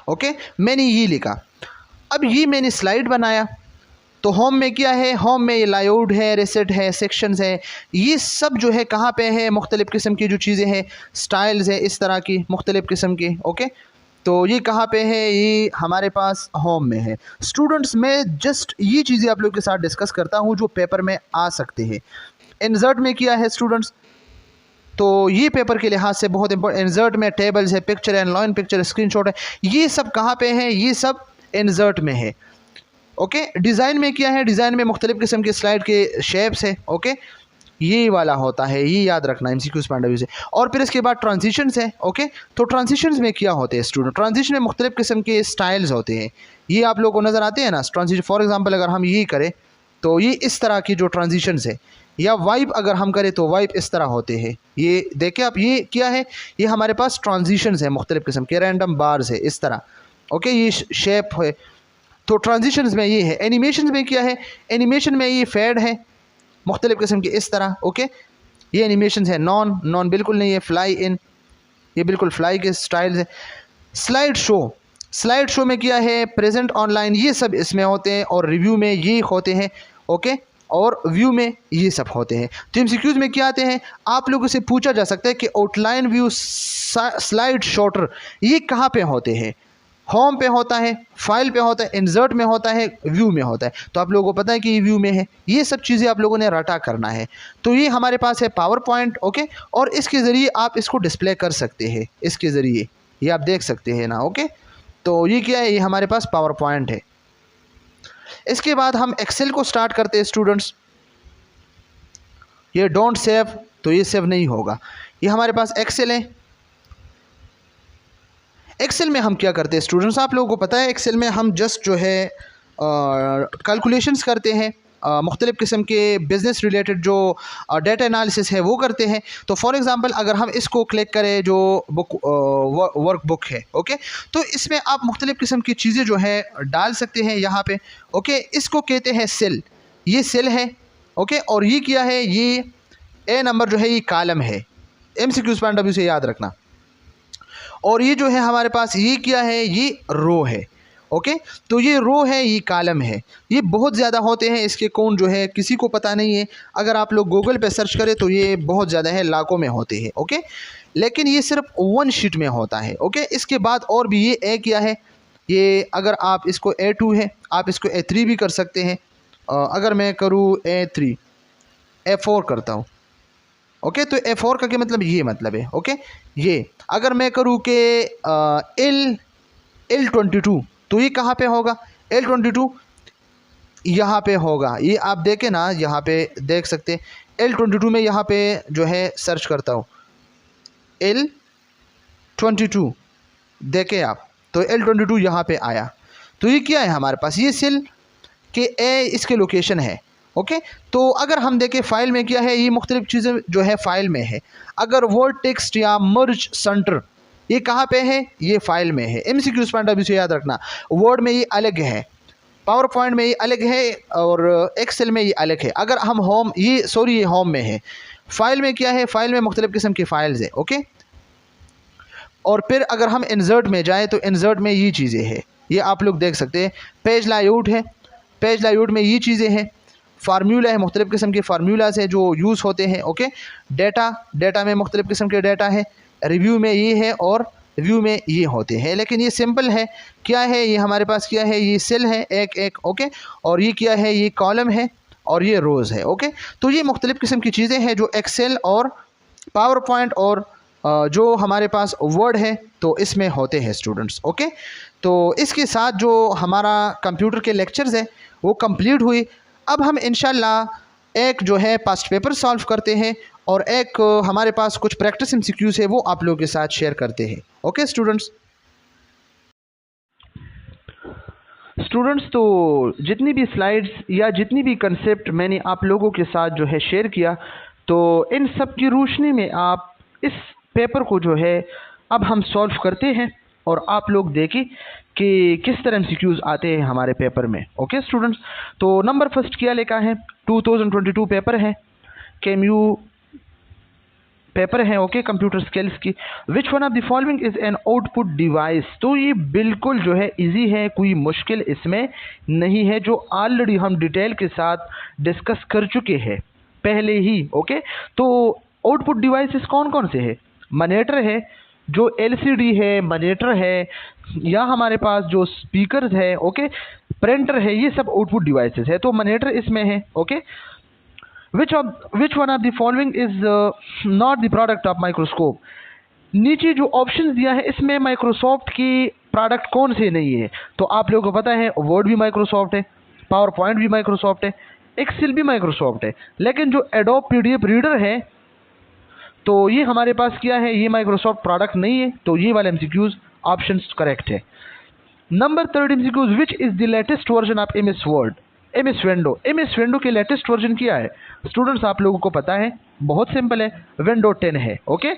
ओके, मैंने ये लिखा। अब ये मैंने स्लाइड बनाया। तो होम में क्या है, होम में ये लाइआउट है, रेसेट है, सेक्शंस है, ये सब जो है कहाँ पे है, मुख्तलिफ़ किस्म की जो चीज़ें हैं, स्टाइल्स है इस तरह की मुख्तलिफ़ किस्म की, ओके, तो ये कहाँ पे है, ये हमारे पास होम में है। स्टूडेंट्स, मैं जस्ट ये चीज़ें आप लोगों के साथ डिस्कस करता हूँ जो पेपर में आ सकते हैं। इंसर्ट में क्या है स्टूडेंट्स, तो ये पेपर के लिहाज से बहुत इंपॉर्टेंट। इंसर्ट में टेबल्स है, पिक्चर है, ऑनलाइन पिक्चर, स्क्रीनशॉट है, ये सब कहाँ पे है, ये सब इंसर्ट में है। ओके, डिज़ाइन में क्या है, डिज़ाइन में मुख्तलिफ़ किस्म के स्लाइड के शेप्स है, ओके, ये वाला होता है, ये याद रखना एमसीक्यूज़ पॉइंट ऑफ व्यू से। और फिर इसके बाद ट्रांजिशंस है, ओके, तो ट्रांजिशंस में क्या होते हैं स्टूडेंट, ट्रांजिशन में मुख्तलिफ़ किस्म के स्टाइल्स होते हैं, ये आप लोगों को नज़र आते हैं ना ट्रांजिशन। फॉर एग्जांपल अगर हम ये करें तो ये इस तरह की जो ट्रांजिशंस है, या वाइप अगर हम करें तो वाइप इस तरह होते हैं। ये देखिए आप, ये क्या है, ये हमारे पास ट्रांजिशंस है मुख्तलिफ़ किस्म के, रैंडम बार्स है इस तरह, ओके, ये शेप है। तो ट्रांजिशंस में ये है। एनिमेशन में क्या है, एनिमेशन में ये फेड है मुख्तलिफ़ किस्म के इस तरह, ओके, ये एनिमेशन है। नॉन बिल्कुल नहीं है। फ्लाई इन, ये बिल्कुल फ्लाई के स्टाइल्स है। स्लाइड शो, स्लाइड शो में क्या है, प्रेजेंट, ऑनलाइन, ये सब इसमें होते हैं। और रिव्यू में ये होते हैं, ओके, और व्यू में ये सब होते हैं। तो एमसीक्यूज़ में क्या आते हैं, आप लोगों से पूछा जा सकता है कि आउटलाइन व्यू, स्लाइड शॉर्टर, ये कहाँ पे होते हैं? होम पे होता है, फाइल पे होता है, इंसर्ट में होता है, व्यू में होता है। तो आप लोगों को पता है कि ये व्यू में है। ये सब चीज़ें आप लोगों ने रटा करना है। तो ये हमारे पास है पावर पॉइंट, ओके, और इसके ज़रिए आप इसको डिस्प्ले कर सकते हैं। इसके ज़रिए ये आप देख सकते हैं ना, ओके। तो ये क्या है, ये हमारे पास पावर पॉइंट है। इसके बाद हम एक्सेल को स्टार्ट करते हैं स्टूडेंट्स। ये डोंट सेव, तो ये सेव नहीं होगा। ये हमारे पास एक्सेल है। एक्सेल में हम क्या करते हैं स्टूडेंट्स, आप लोगों को पता है एक्सेल में हम जस्ट जो है कैलकुलेशंस करते हैं, मुख्तलिफ़ किस्म के बिज़नेस रिलेटेड जो डेटा एनालिसिस है वो करते हैं। तो फॉर एग्ज़ाम्पल अगर हम इसको क्लिक करें, जो बुक वर्क बुक है, ओके, तो इसमें आप मुख्तलिफ़ किस्म की चीज़ें जो है डाल सकते हैं यहाँ पे, ओके। इसको कहते हैं सेल, ये सेल है, ओके। और ये क्या है, ये ए नंबर जो है ये कॉलम है, MCQs पॉइंट ऑफ व्यू से याद रखना। और ये जो है हमारे पास ये क्या है, ये रो है, ओके। तो ये रो है, ये कॉलम है। ये बहुत ज़्यादा होते हैं, इसके कौन जो है किसी को पता नहीं है। अगर आप लोग गूगल पे सर्च करें तो ये बहुत ज़्यादा है, लाखों में होते हैं, ओके। लेकिन ये सिर्फ वन शीट में होता है, ओके। इसके बाद और भी ये ए क्या है, ये अगर आप इसको A2 है, आप इसको A3 भी कर सकते हैं। अगर मैं करूँ A3, A4 करता हूँ, ओके। तो A4 का क्या मतलब, ये मतलब है, ओके। ये अगर मैं करूँ कि L22, तो ये कहाँ पे होगा, L22 यहाँ पे होगा। ये आप देखें ना, यहाँ पे देख सकते हैं L22 में, यहाँ पे जो है सर्च करता हूँ L22, देखें आप, तो L22 यहाँ पे आया। तो ये क्या है हमारे पास, ये सेल के ए इसके लोकेशन है, ओके। तो अगर हम देखें फाइल में क्या है, ये मुख्तलिफ चीज़ें जो है फाइल में है। अगर वर्ड टेक्स्ट या मर्ज सेंटर, ये कहाँ पे है, ये फाइल में है। MCQs पॉइंट ऑफ व्यू से याद रखना, वर्ड में ये अलग है, पावर पॉइंट में ये अलग है, और एक्सेल में ये अलग है। अगर हम होम, ये होम में है। फाइल में क्या है, फाइल में मुख्तलिफ किस्म की फाइल्स है, ओके। और फिर अगर हम इंसर्ट में जाएँ तो इंसर्ट में ये चीज़ें हैं, ये आप लोग देख सकते हैं। पेज लाईआउट है, पेज लाईआउट में ये चीज़ें हैं। फार्मूला है, मुख्तलिफ़ किस्म के फार्मूलाज है जो यूज़ होते हैं, ओके। डेटा में मुख्तलिफ़ किस्म के डेटा है। रिव्यू में ये है और व्यू में ये होते हैं। लेकिन ये सिंपल है, क्या है ये हमारे पास, क्या है ये सेल है एक एक, ओके। और ये क्या है, ये कॉलम है और ये रोज़ है, ओके। तो ये मुख्तलिफ़ किस्म की चीज़ें हैं जो एक्सेल और पावर पॉइंट और जो हमारे पास वर्ड है तो इसमें होते हैं स्टूडेंट्स, ओके। तो इसके साथ जो हमारा कंप्यूटर के लेक्चर्स है वो कंप्लीट हुई। अब हम इंशाल्लाह एक जो है पास्ट पेपर सॉल्व करते हैं और एक हमारे पास कुछ प्रैक्टिस MCQs है वो आप लोगों के साथ शेयर करते हैं, ओके स्टूडेंट्स। तो जितनी भी स्लाइड्स या जितनी भी कंसेप्ट मैंने आप लोगों के साथ जो है शेयर किया, तो इन सब की रोशनी में आप इस पेपर को जो है अब हम सॉल्व करते हैं और आप लोग देखें कि किस तरह MCQs आते हैं हमारे पेपर में, ओके स्टूडेंट्स। तो नंबर फर्स्ट क्या लिखा है, 2022 पेपर है, KMU पेपर है, ओके, कंप्यूटर स्किल्स की। Which one of the following is an output device. तो ये बिल्कुल जो है इजी है, कोई मुश्किल इसमें नहीं है, जो ऑलरेडी हम डिटेल के साथ डिस्कस कर चुके हैं पहले ही, ओके। तो आउटपुट डिवाइसेस कौन कौन से है, मॉनिटर है, जो LCD है, मॉनिटर है, या हमारे पास जो स्पीकर है, ओके, प्रिंटर है, ये सब आउटपुट डिवाइसेस है। तो मॉनिटर इसमें है, okay. Which one of the following is not the product of Microscope। नीचे जो ऑप्शन दिया है इसमें माइक्रोसॉफ्ट की प्रोडक्ट कौन से नहीं है। तो आप लोगों को पता है वर्ड भी माइक्रोसॉफ्ट है, पावर पॉइंट भी माइक्रोसॉफ्ट है, एक्सेल भी माइक्रोसॉफ्ट है। लेकिन जो एडोब PDF रीडर है तो ये हमारे पास क्या है, ये माइक्रोसॉफ्ट प्रोडक्ट नहीं है। तो ये वाले MCQs ऑप्शन करेक्ट है। Number 3 MCQs, which is the latest version of MS word, MS window के लेटेस्ट वर्जन क्या है स्टूडेंट्स, आप लोगों को पता है, बहुत सिंपल है, विंडो 10 है, ओके।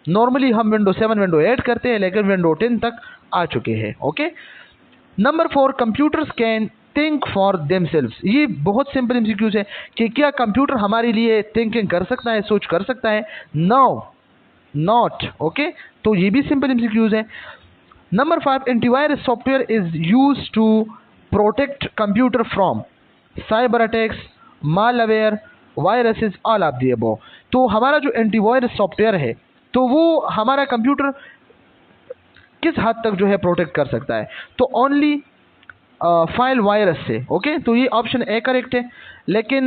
नॉर्मली हम विंडो 7 विंडो 8 करते हैं, लेकिन विंडो 10 तक आ चुके हैं, okay. Number 4, computers can think for themselves. ये बहुत सिंपल MCQs है कि क्या कंप्यूटर हमारे लिए थिंकिंग कर सकता है, सोच कर सकता है, नो, नॉट, ओके। तो ये भी सिंपल MCQs है। Number 5, antivirus software is used to protect computer from cyber attacks, malware, viruses, all of the above। तो हमारा जो एंटीवायरस सॉफ्टवेयर है तो वो हमारा कंप्यूटर किस हद तक जो है प्रोटेक्ट कर सकता है, तो ओनली फाइल वायरस से। ओके, तो ये ऑप्शन ए करेक्ट है। लेकिन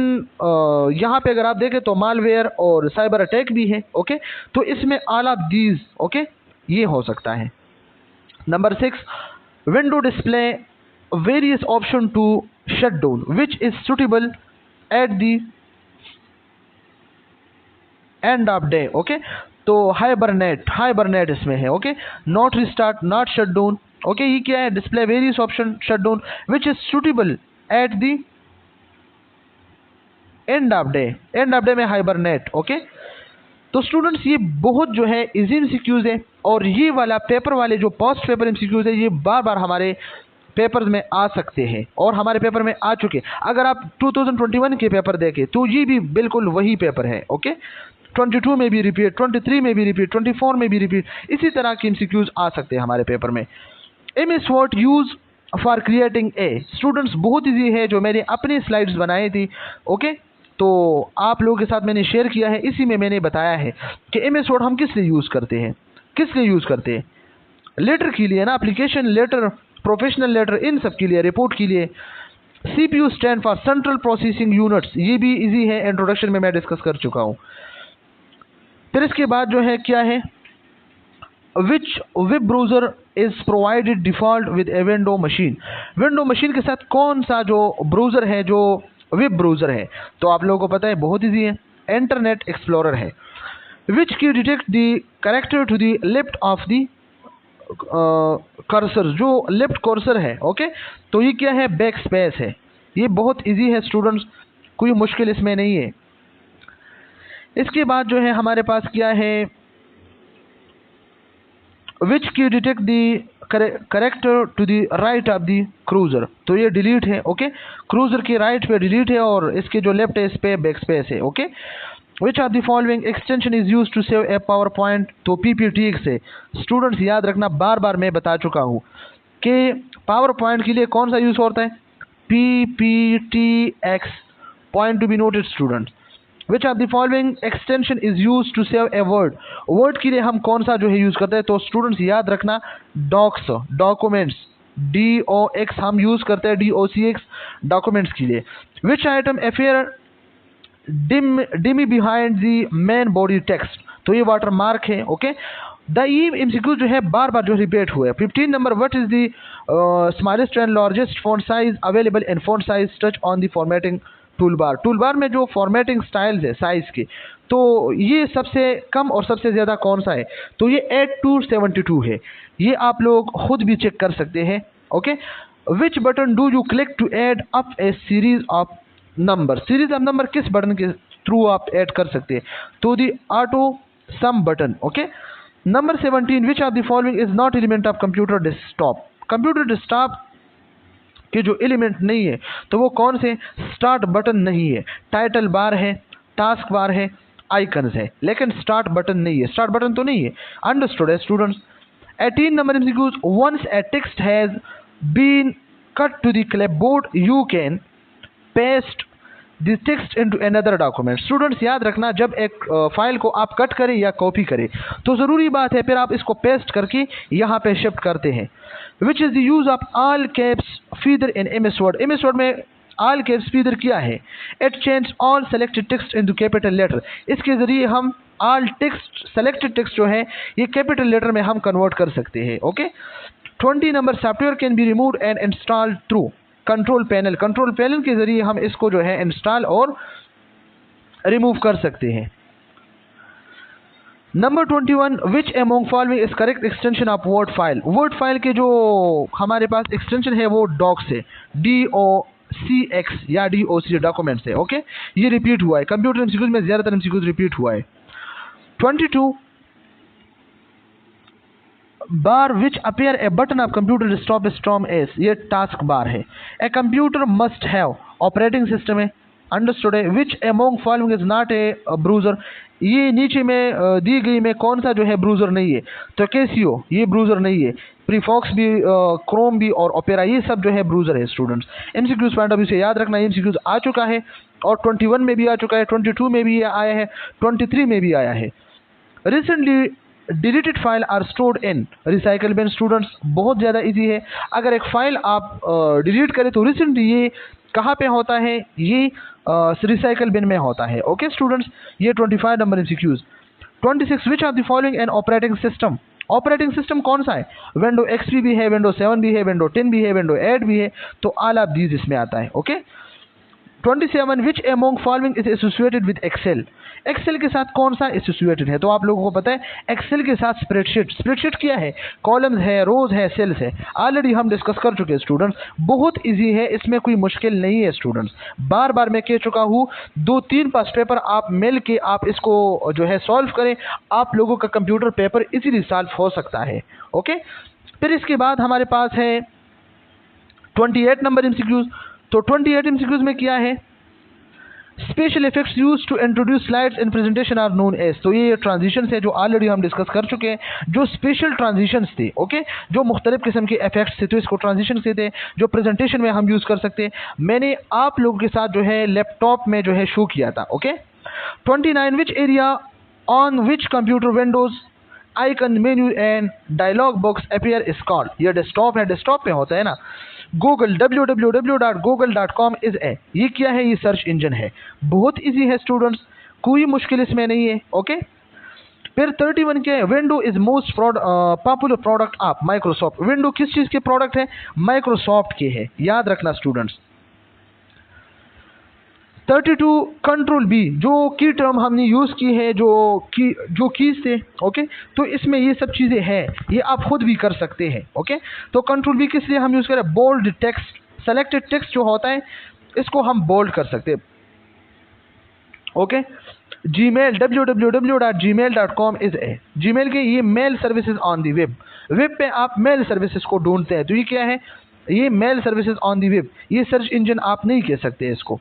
यहाँ पे अगर आप देखें तो मालवेयर और साइबर अटैक भी है। ओके, तो इसमें ऑल ऑफ दीज ओके ये हो सकता है। Number 6, window display various option to shut down which is suitable at the end of day. Okay, तो हाइबरनेट इसमें है। Okay, not restart, not shut down. Okay, ये क्या है, display various option shut down which is suitable at the end of day में hibernate. Okay, तो students ये बहुत जो है इजी एमसीक्यूज है, और ये वाला पेपर वाले जो पोस्ट पेपर एमसीक्यूज है ये बार बार हमारे पेपर्स में आ सकते हैं और हमारे पेपर में आ चुके। अगर आप 2021 के पेपर देखें तो ये भी बिल्कुल वही पेपर है। ओके, 22 में भी रिपीट, 23 में भी रिपीट, 24 में भी रिपीट, इसी तरह के एमसीक्यूज आ सकते हैं हमारे पेपर में। MS word use for creating a. Students बहुत ईजी है, जो मैंने अपनी स्लाइड्स बनाई थी। ओके, तो आप लोगों के साथ मैंने शेयर किया है, इसी में मैंने बताया है कि MS वर्ड हम किस लिए यूज़ करते हैं, लेटर के लिए ना, एप्लीकेशन लेटर, प्रोफेशनल लेटर, इन सब के लिए, रिपोर्ट के लिए। CPU stand for central processing units, ये भी इजी है, इंट्रोडक्शन में मैं डिस्कस कर चुका हूँ। फिर इसके बाद जो है क्या है, which web browser is provided default with a window machine के साथ कौन सा जो ब्राउज़र है जो वेब ब्राउज़र है, तो आप लोगों को पता है बहुत इजी है, इंटरनेट एक्सप्लोरर है। Which key detect the character to the left of the cursor, जो लेफ्ट कर्सर है। ओके, तो ये क्या है, बैक स्पेस है। ये बहुत इजी है स्टूडेंट्स, कोई मुश्किल इसमें नहीं है। इसके बाद जो है हमारे पास क्या है, which key detect the character to the right of the cursor, तो ये डिलीट है। ओके, क्रूजर की राइट पे डिलीट है और इसके जो लेफ्ट है इस पे बैक स्पेस है। Okay, which of the following extension is use to save a PowerPoint, तो PPTX से। स्टूडेंट्स याद रखना, बार बार मैं बता चुका हूँ कि पावर पॉइंट के लिए कौन सा यूज होता है, PPTX, point to be noted students. Which of the following extension is use to save a Word के लिए हम कौन सा जो है यूज करते हैं, तो स्टूडेंट्स याद रखना, डॉक्स, डॉक्यूमेंट्स, DOX हम यूज करते हैं, DOCX डॉक्यूमेंट्स के लिए। Which item appear dimly behind the main body text, तो ये वाटर मार्क है। ओके, द MCQ जो है बार बार जो रिपीट हुआ है। 15 number, what is the smallest and largest font size available in font size touch on the formatting toolbar में जो फॉर्मेटिंग स्टाइल्स है साइज के, तो ये सबसे कम और सबसे ज़्यादा कौन सा है, तो ये 8 to 72 है। ये आप लोग खुद भी चेक कर सकते हैं। Okay, which button do you click to add up a series of number किस बटन के थ्रू आप ऐड कर सकते हैं, तो the auto sum button. Okay, number 17, which of the following is not element of computer desktop के जो element नहीं है तो वो कौन से, स्टार्ट बटन नहीं है, टाइटल बार है, टास्क बार है, आइकन्स है, लेकिन स्टार्ट बटन नहीं है, स्टार्ट बटन तो नहीं है। अंडरस्टूड है students. 18 number MCQs, once a text has been cut to the clipboard you can paste this text into another document. Students याद रखना, जब एक फाइल को आप कट करें या कॉपी करें तो ज़रूरी बात है फिर आप इसको पेस्ट करके यहाँ पे शिफ्ट करते हैं। Which is the use of all caps feature in MS Word में ऑल कैप्स फीदर क्या है, it change all selected text into capital letter. इसके ज़रिए हम ऑल टेक्स्ट, सेलेक्टेड टेक्स्ट जो है ये कैपिटल लेटर में हम कन्वर्ट कर सकते हैं। Okay, 20 number, software can be removed and install through control panel के ज़रिए हम इसको जो है इंस्टॉल और रिमूव कर सकते हैं। Number 21, which among following is correct extension of word file के जो हमारे पास एक्सटेंशन है वो डॉक्स है, DOCX या DOC डॉक्यूमेंट्स है। ओके, ये रिपीट हुआ है कंप्यूटर MCQs में, ज़्यादातर MCQs रिपीट हुआ है। 22, bar which appear a button of computer desktop स्टॉम एस, ये टास्क बार है। A computer must have operating system है। अंडरस्टूड है। Which among following is not a browser, ये नीचे में दी गई में कौन सा जो है ब्राउज़र नहीं है, तो कैसियो ये ब्राउज़र नहीं है, प्रीफॉक्स भी, क्रोम भी और ओपेरा ये सब जो है ब्राउज़र है students. MCQs point of view से याद रखना, MCQs आ चुका है और 21 में भी आ चुका है, 22 में भी आया है, 23 में भी आया है। Recently deleted file are stored in recycle bin. Students बहुत ज़्यादा इजी है, अगर एक फाइल आप डिलीट करें तो रिसेंटली ये कहाँ पे होता है, ये रिसाइकल बिन में होता है। ओके स्टूडेंट्स, ये 25 number MCQs। 26 which are the following an operating system. Operating system कौन सा है, विंडो XP भी है, विंडो 7 भी है, विंडो 10 भी है, विंडो 8 भी है, तो ऑल ऑफ दीज इसमें आता है। Okay 27 which among following is associated with Excel. Excel के साथ कौन सा एसोसिएटेड है, तो आप लोगों को पता है एक्सेल के साथ स्प्रेडशीट। स्प्रेडशीट क्या है, कॉलम्स है, रोज है, सेल्स है, ऑलरेडी हम डिस्कस कर चुके हैं स्टूडेंट्स। बहुत इजी है, इसमें कोई मुश्किल नहीं है स्टूडेंट्स, बार बार मैं कह चुका हूँ। 2-3 पास पेपर आप मिल के आप इसको जो है सॉल्व करें, आप लोगों का कंप्यूटर पेपर इजीली सॉल्व हो सकता है। ओके, फिर इसके बाद हमारे पास है 28 नंबर MCQs। तो 28 MCQs में क्या है, special effects use to introduce slides in presentation are known as. तो ये ट्रांजिशंस है जो ऑलरेडी हम डिस्कस कर चुके हैं, जो स्पेशल ट्रांजिशंस थे। ओके, जो मुख्तलिफ किस्म के इफेक्ट्स थे तो इसको ट्रांजिशन कहते हैं, जो प्रेजेंटेशन में हम यूज कर सकते हैं। मैंने आप लोगों के साथ जो है लैपटॉप में जो है शो किया था। Okay 29 which area on which computer windows icon menu and dialog box appear is called. ये डेस्कटॉप है, डेस्कटॉप पे होता है ना। गूगल www.google.com इज ए, ये क्या है, ये सर्च इंजन है। बहुत इजी है स्टूडेंट्स, कोई मुश्किल इसमें नहीं है। ओके फिर 31 के window is most popular product of Microsoft. Window किस चीज के प्रोडक्ट है, माइक्रोसॉफ्ट के है, याद रखना स्टूडेंट्स। 32 कंट्रोल B, जो की टर्म हमने यूज की है, जो कीज थे। ओके तो इसमें ये सब चीजें हैं, ये आप खुद भी कर सकते हैं। ओके तो कंट्रोल B किस लिए हम यूज करें, बोल्ड टेक्स्ट, सेलेक्टेड टेक्स्ट जो होता है इसको हम बोल्ड कर सकते हैं। Okay Gmail www.gmail.com is a, Gmail के ये mail services on the web. Web पे आप मेल सर्विसेज को ढूंढते हैं, तो ये क्या है, ये mail services on the web, ये सर्च इंजन आप नहीं कह सकते इसको।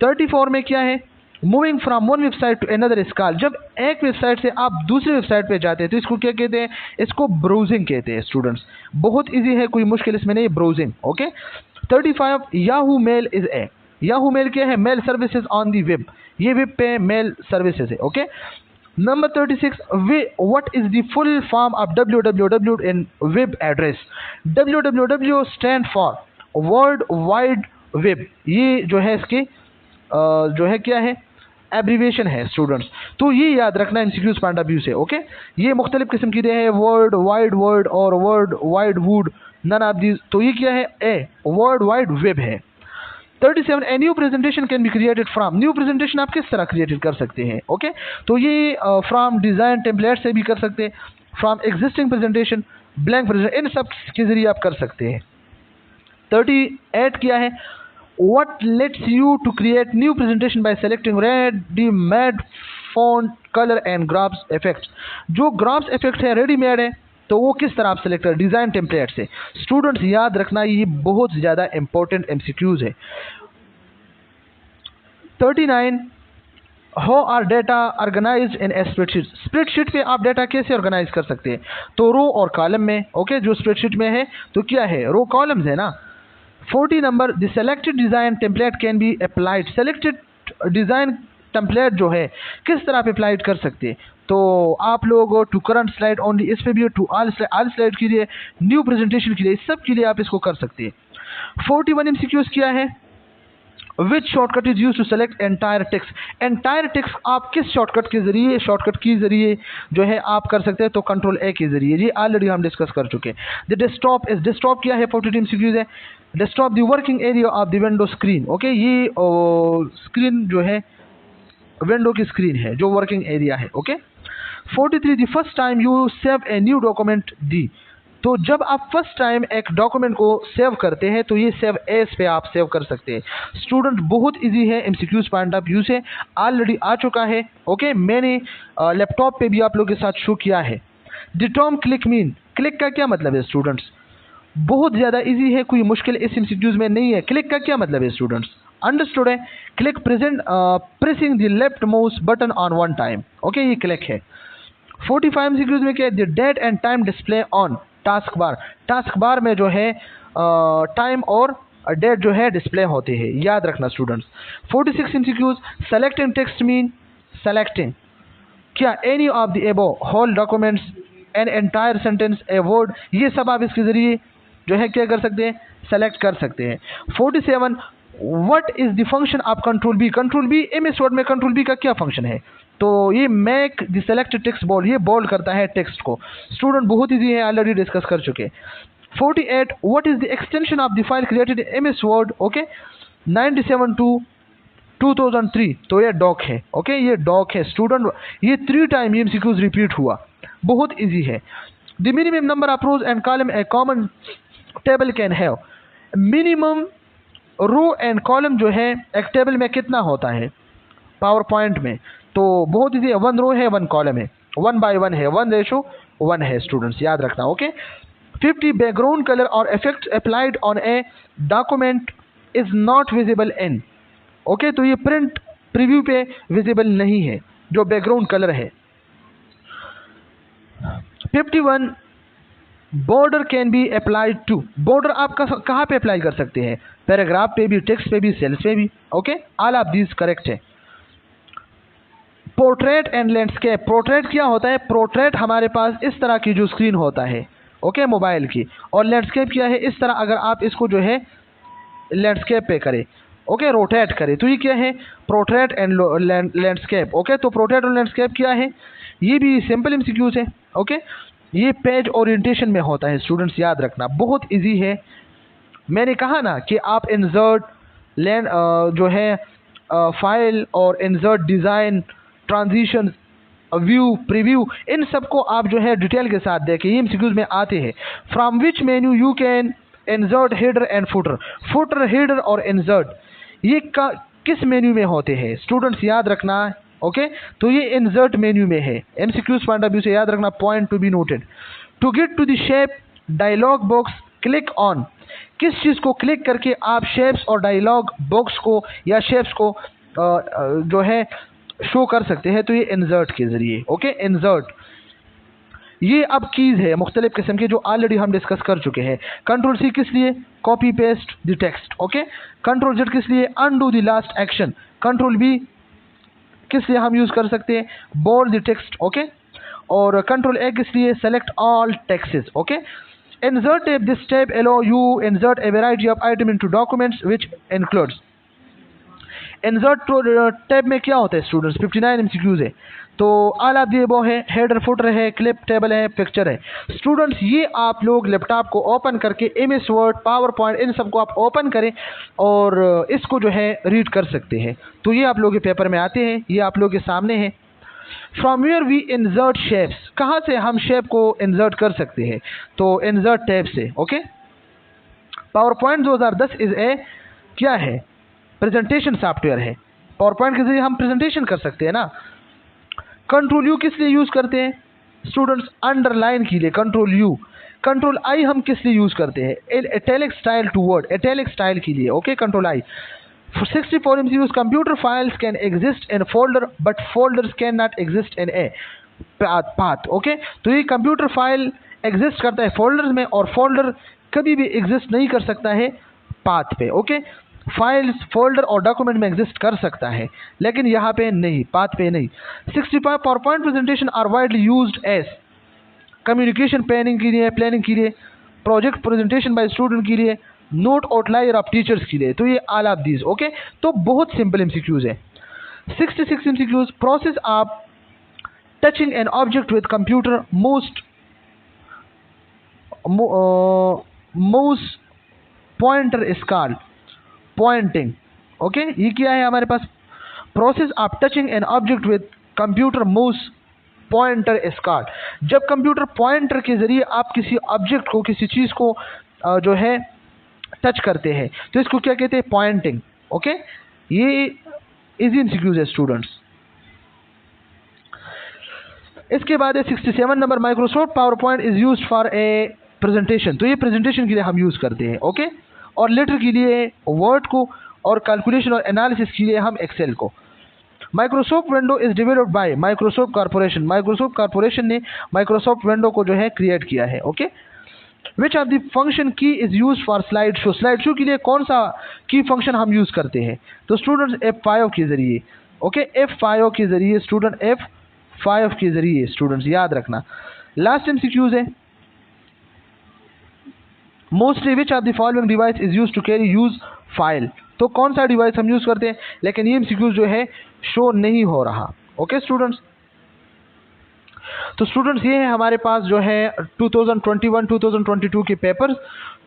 34 में क्या है, moving from one website to another is called. जब एक वेबसाइट से आप दूसरी वेबसाइट पे जाते हैं तो इसको क्या कहते हैं, इसको ब्राउजिंग कहते हैं स्टूडेंट्स। बहुत इजी है, कोई मुश्किल इसमें नहीं, browsing. Okay 35 Yahoo mail is a, Yahoo mail क्या है, mail services on the web, ये वेब पे मेल सर्विसेज है। Okay number 36 what is the full form of www in web address. www stand for world wide web, ये जो है इसके जो है क्या है, एब्रीवेशन है स्टूडेंट्स। तो ये याद रखना MCQs पॉइंट ऑफ व्यू से। ओके ये मुख्तलिफ किस्म की है, वर्ल्ड वाइड वर्ड और world wide wood, none of these. तो ये क्या है, ए वर्ल्ड वाइड वेब है। 37 a new presentation can be created from. New presentation आप किस तरह क्रिएटेड कर सकते हैं। ओके तो ये फ्रॉम डिजाइन टेम्पलेट से भी कर सकते हैं, from existing presentation, blank presentation, इन सब के जरिए आप कर सकते हैं। 38 क्या है, what lets you to create new presentation by selecting ready-made font color and graphics effects। जो graphics effects है ready-made है, तो वो किस तरह आप सेलेक्ट करें, डिजाइन टेम्पलेट से। स्टूडेंट्स याद रखना ये बहुत ज्यादा इंपॉर्टेंट MCQs है। 39 how are data organized in a spreadsheet. Spreadsheet पे आप डेटा कैसे ऑर्गेनाइज कर सकते हैं, तो रो और कॉलम में। ओके जो स्प्रेडशीट में है तो क्या है, रो कॉलम्स है ना। 40 number the selected design template can be applied. Selected design template जो है किस तरह आप अप्लाइड कर सकते हैं, तो आप लोग टू करंट स्लाइड ओनली, इस पे भी टू ऑल स्लाइड के लिए, न्यू प्रेजेंटेशन के लिए, इस सब के लिए आप इसको कर सकते हैं। 41 MCQs क्या है, which shortcut is use to select entire text. Entire text आप किस शॉर्टकट के जरिए, शॉर्टकट के जरिए जो है आप कर सकते हैं, तो कंट्रोल A के जरिए, ये ऑलरेडी हम डिस्कस कर चुके हैं। द डेस्कटॉप इज, डेस्कटॉप क्या है, 42 MCQs है। Desktop the working area of the window screen. Okay ये स्क्रीन जो है विंडो की स्क्रीन है, जो वर्किंग एरिया है। Okay 43 the first time you save a new document D. तो जब आप फर्स्ट टाइम एक डॉक्यूमेंट को सेव करते हैं तो ये सेव एज पे आप सेव कर सकते हैं। स्टूडेंट बहुत इजी है, MCQs पॉइंट ऑफ व्यू से ऑलरेडी आ चुका है। ओके मैंने लैपटॉप पे भी आप लोगों के साथ शो किया है। The term click mean, click का क्या मतलब है स्टूडेंट्स, बहुत ज़्यादा इजी है, कोई मुश्किल इस MCQs में नहीं है। क्लिक का क्या मतलब है स्टूडेंट्स, अंडरस्टूड है, click pressing the left mouse button on one time. Okay ये क्लिक है। 45 MCQs में क्या है, the date and time display on taskbar. Taskbar में जो है टाइम और डेट जो है डिस्प्ले होते हैं, याद रखना students. 46 MCQs, selecting text mean selecting क्या any of the above, whole documents, an entire sentence, a word, ये सब आप इसके जरिए जो है क्या कर सकते हैं, सेलेक्ट कर सकते हैं। 47 what is the function of control B, control B MS Word में कंट्रोल बी का क्या फंक्शन है, तो ये make the selected text bold, ये बोल्ड करता है टेक्स्ट को। स्टूडेंट बहुत ईजी है, ऑलरेडी डिस्कस कर चुके। 48 what is the extension of the file created MS Word, okay 97 to 2003, तो ये डॉक है, ओके ये डॉक है स्टूडेंट, ये 3 टाइम ये एमसीक्यूज रिपीट हुआ, बहुत इजी है। The minimum number of rows and column a common table can have, minimum row and column जो है एक टेबल में कितना होता है पावर पॉइंट में, तो बहुत इजी है, 1 रो है 1 कॉलम है, 1/1 है, 1:1 है स्टूडेंट्स, याद रखना, ओके। 50 बैकग्राउंड कलर और effects applied on a document is not visible in, okay तो ये प्रिंट प्रीव्यू पे विजिबल नहीं है जो बैकग्राउंड कलर है। 51 border can be applied to, border आप कहाँ पे अप्लाई कर सकते हैं, पैराग्राफ पे भी, टेक्स्ट पे भी, सेल्स पे भी, okay all of these correct है। पोर्ट्रेट एंड लैंडस्केप, पोर्ट्रेट क्या होता है, पोर्ट्रेट हमारे पास इस तरह की जो स्क्रीन होता है, ओके मोबाइल की, और लैंडस्केप क्या है, इस तरह अगर आप इसको जो है लैंडस्केप पे करें, ओके रोटेट करें, तो ये क्या है पोर्ट्रेट एंड लैंडस्केप, ओके तो पोर्ट्रेट और लैंडस्केप क्या है, ये भी सिंपल एमसीक्यूज है, ओके ये पेज ओरिएंटेशन में होता है स्टूडेंट्स, याद रखना बहुत इजी है। मैंने कहा ना कि आप इंसर्ट लैंड जो है फाइल और insert design, transition, view, preview, इन सब को आप जो है डिटेल के साथ देखें, ये एमसीक्यूज में आते हैं। From which menu you can insert header and footer, footer, header और इंसर्ट ये किस मेन्यू में होते हैं स्टूडेंट्स, याद रखना, ओके तो ये इंसर्ट मेन्यू में है, एमसीक्यूज पॉइंट ऑफ व्यू से याद रखना, point to be noted. To get to the shape dialog box click on, किस चीज़ को क्लिक करके आप शेप्स और डायलॉग बॉक्स को या शेप्स को जो है शो कर सकते हैं, तो ये इंसर्ट के जरिए, ओके इंसर्ट। ये अब कीज़ है मुख्तलिफ किस्म के जो ऑलरेडी हम डिस्कस कर चुके हैं। कंट्रोल सी किस लिए, copy paste the text, okay control Z किस लिए, undo the last action, control B किस लिए हम यूज़ कर सकते हैं, बोल्ड द टेक्स्ट, ओके और कंट्रोल ए किस लिए, select all texts, okay. Insert tab, this tab allow you insert a variety of item into documents which includes, insert tab में क्या होता है स्टूडेंट्स, 59 MCQs है, तो ऑल ऑफ द अबव है, हेडर, फुटर है, क्लिप, टेबल है, picture है। स्टूडेंट्स ये आप लोग लैपटॉप को ओपन करके एमएस वर्ड, पावर पॉइंट, इन सबको आप ओपन करें और इसको जो है रीड कर सकते हैं, तो ये आप लोग के पेपर में आते हैं, ये आप लोग के सामने है। From where we insert shapes, कहाँ से हम शेप को इंसर्ट कर सकते हैं, तो इंसर्ट टैब से, okay. Power point 2010 is a क्या है, प्रेजेंटेशन सॉफ्टवेयर है, पावर पॉइंट के जरिए हम प्रेजेंटेशन कर सकते हैं ना। कंट्रोल यू किस लिए यूज़ करते हैं स्टूडेंट्स, अंडरलाइन के लिए कंट्रोल यू। कंट्रोल आई हम किस लिए यूज़ करते हैं, italic style to word, italic style के लिए, okay control I. 64 MCQs, computer files can exist in folder but folders cannot exist in a path, okay तो ये कंप्यूटर फाइल एग्जिस्ट करता है फोल्डर्स में और फोल्डर कभी भी एग्जिस्ट नहीं कर सकता है पाथ पे, ओके फाइल्स, फोल्डर और डॉक्यूमेंट में एग्जिस्ट कर सकता है लेकिन यहाँ पे नहीं, पाथ पे नहीं। 65 PowerPoint presentation are widely used as communication planning के लिए, प्रोजेक्ट प्रेजेंटेशन बाय स्टूडेंट के लिए, नोट आउटलायर ऑफ टीचर्स के लिए, तो ये ऑल ऑफ दीज, ओके तो बहुत सिंपल एमसीक्यूज है। 66 MCQs, process of touching an object with computer mouse pointer is called pointing, okay ये क्या है हमारे पास, process of touching an object with computer mouse pointer is called, जब computer pointer के जरिए आप किसी ऑब्जेक्ट को, किसी चीज़ को जो है टच करते हैं तो इसको क्या कहते हैं, पॉइंटिंग, ओके ये इजी एमसीक्यूज है स्टूडेंट्स। इसके बाद है 67 number, Microsoft power point is used for a presentation, तो ये प्रेजेंटेशन के लिए हम यूज़ करते हैं, ओके और लेटर के लिए वर्ड को और कैलकुलेशन और एनालिसिस के लिए हम एक्सेल को। Microsoft Window is developed by Microsoft Corporation, Microsoft Corporation ने माइक्रोसॉफ्ट विंडो को जो है क्रिएट किया है, okay which of the function key is use for slide show, slide show के लिए कौन सा की फंक्शन हम यूज करते हैं? तो स्टूडेंट्स F5 के जरिए, ओके, F5 के जरिए स्टूडेंट, F5 के जरिए स्टूडेंट्स, याद रखना। लास्ट MCQs है, mostly which of the following device is use to carry use file, तो कौन सा डिवाइस हम यूज करते हैं? लेकिन ये MCQs जो है शो नहीं हो रहा, ओके स्टूडेंट्स। तो स्टूडेंट्स ये है हमारे पास जो है 2021-2022 के पेपर्स,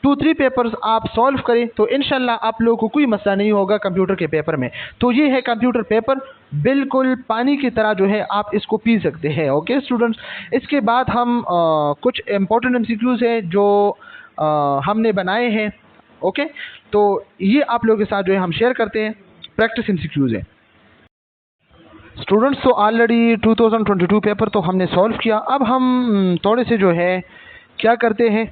2-3 पेपर्स आप सॉल्व करें तो इंशाल्लाह आप लोगों को कोई मसला नहीं होगा कंप्यूटर के पेपर में। तो ये है कंप्यूटर पेपर, बिल्कुल पानी की तरह जो है आप इसको पी सकते हैं, ओके स्टूडेंट्स। इसके बाद हम कुछ इम्पोर्टेंट MCQs हैं जो हमने बनाए हैं, ओके, तो ये आप लोगों के साथ जो है हम शेयर करते हैं। प्रैक्टिस MCQs है स्टूडेंट्स। तो ऑलरेडी 2022 पेपर तो हमने सॉल्व किया, अब हम थोड़े से जो है क्या करते हैं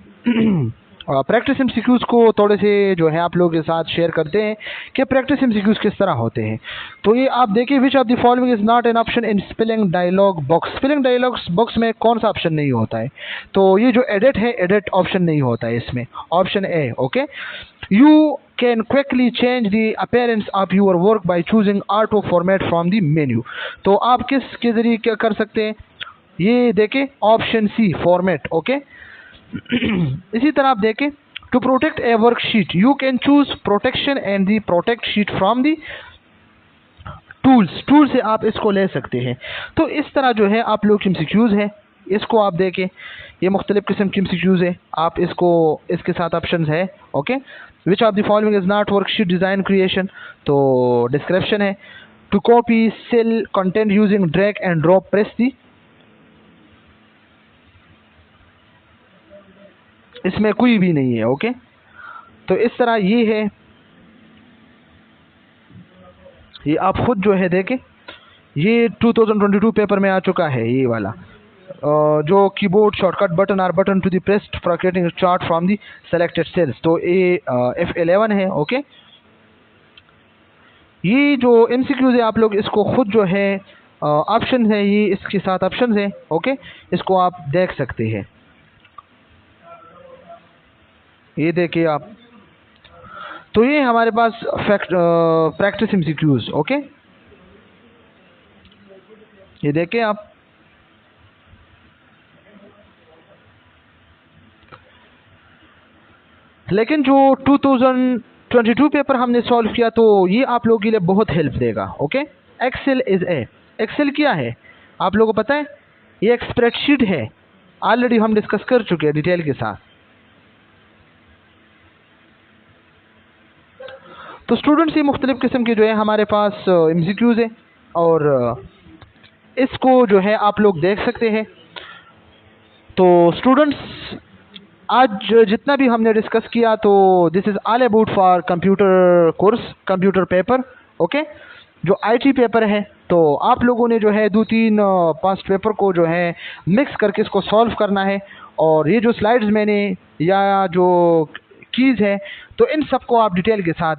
प्रैक्टिस MCQs को थोड़े से जो है आप लोगों के साथ शेयर करते हैं कि प्रैक्टिस MCQs किस तरह होते हैं। तो ये आप देखिए, which of the following is not an option in spelling dialog box, spelling dialog box में कौन सा ऑप्शन नहीं होता है? तो ये जो एडिट है, एडिट ऑप्शन नहीं होता है इसमें, option A, okay. You can quickly change the appearance of your work by choosing auto format from the menu, तो आप किस के जरिए क्या कर सकते हैं? ये देखें ऑप्शन सी, फॉर्मेट, ओके। इसी तरह आप देखें, to protect a worksheet you can choose protection and the protect sheet from the tools, tool से आप इसको ले सकते हैं। तो इस तरह जो है आप लोग MCQs है, इसको आप देखें, ये मुख्तलिफ किस्म की MCQs है, आप इसको, इसके साथ ऑप्शन है, okay. Which of the following is not worksheet design creation, तो डिस्क्रिप्शन है। To copy cell content using drag and drop press the, इसमें कोई भी नहीं है, ओके। तो इस तरह ये है, ये आप खुद जो है देखें, ये 2022 पेपर में आ चुका है ये वाला, जो keyboard shortcut button or button to the pressed for creating chart from the selected cells, तो ये F11 है, ओके। ये जो MCQs है आप लोग इसको खुद जो है ऑप्शन है, ये इसके साथ ऑप्शन है, ओके, इसको आप देख सकते हैं, ये देखिए आप। तो ये हमारे पास प्रैक्टिस MCQs, ओके, ये देखिए आप। लेकिन जो 2022 पेपर हमने सॉल्व किया तो ये आप लोगों के लिए बहुत हेल्प देगा, okay. Excel is a, Excel क्या है आप लोगों को पता है? ये एक स्प्रेडशीट है, ऑलरेडी हम डिस्कस कर चुके हैं डिटेल के साथ। तो स्टूडेंट्स ये मुख्तलिफ किस्म के जो है हमारे पास MCQs है, और इसको जो है आप लोग देख सकते हैं। तो स्टूडेंट्स आज जितना भी हमने डिस्कस किया तो this is all about for computer course, computer paper, okay, जो IT पेपर है। तो आप लोगों ने जो है 2-3 पास्ट पेपर को जो है मिक्स करके इसको सॉल्व करना है, और ये जो स्लाइड्स मैंने या जो कीज़ है तो इन सबको आप डिटेल के साथ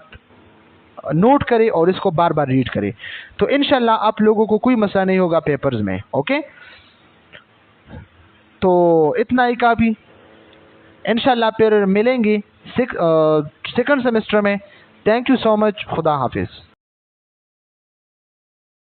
नोट करें और इसको बार बार रीड करें, तो इंशाल्लाह आप लोगों को कोई मसला नहीं होगा पेपर्स में, ओके। तो इतना ही काफ़ी, इंशाल्लाह फिर मिलेंगे सेकंड सेमेस्टर में। थैंक यू सो मच, खुदा हाफिज़।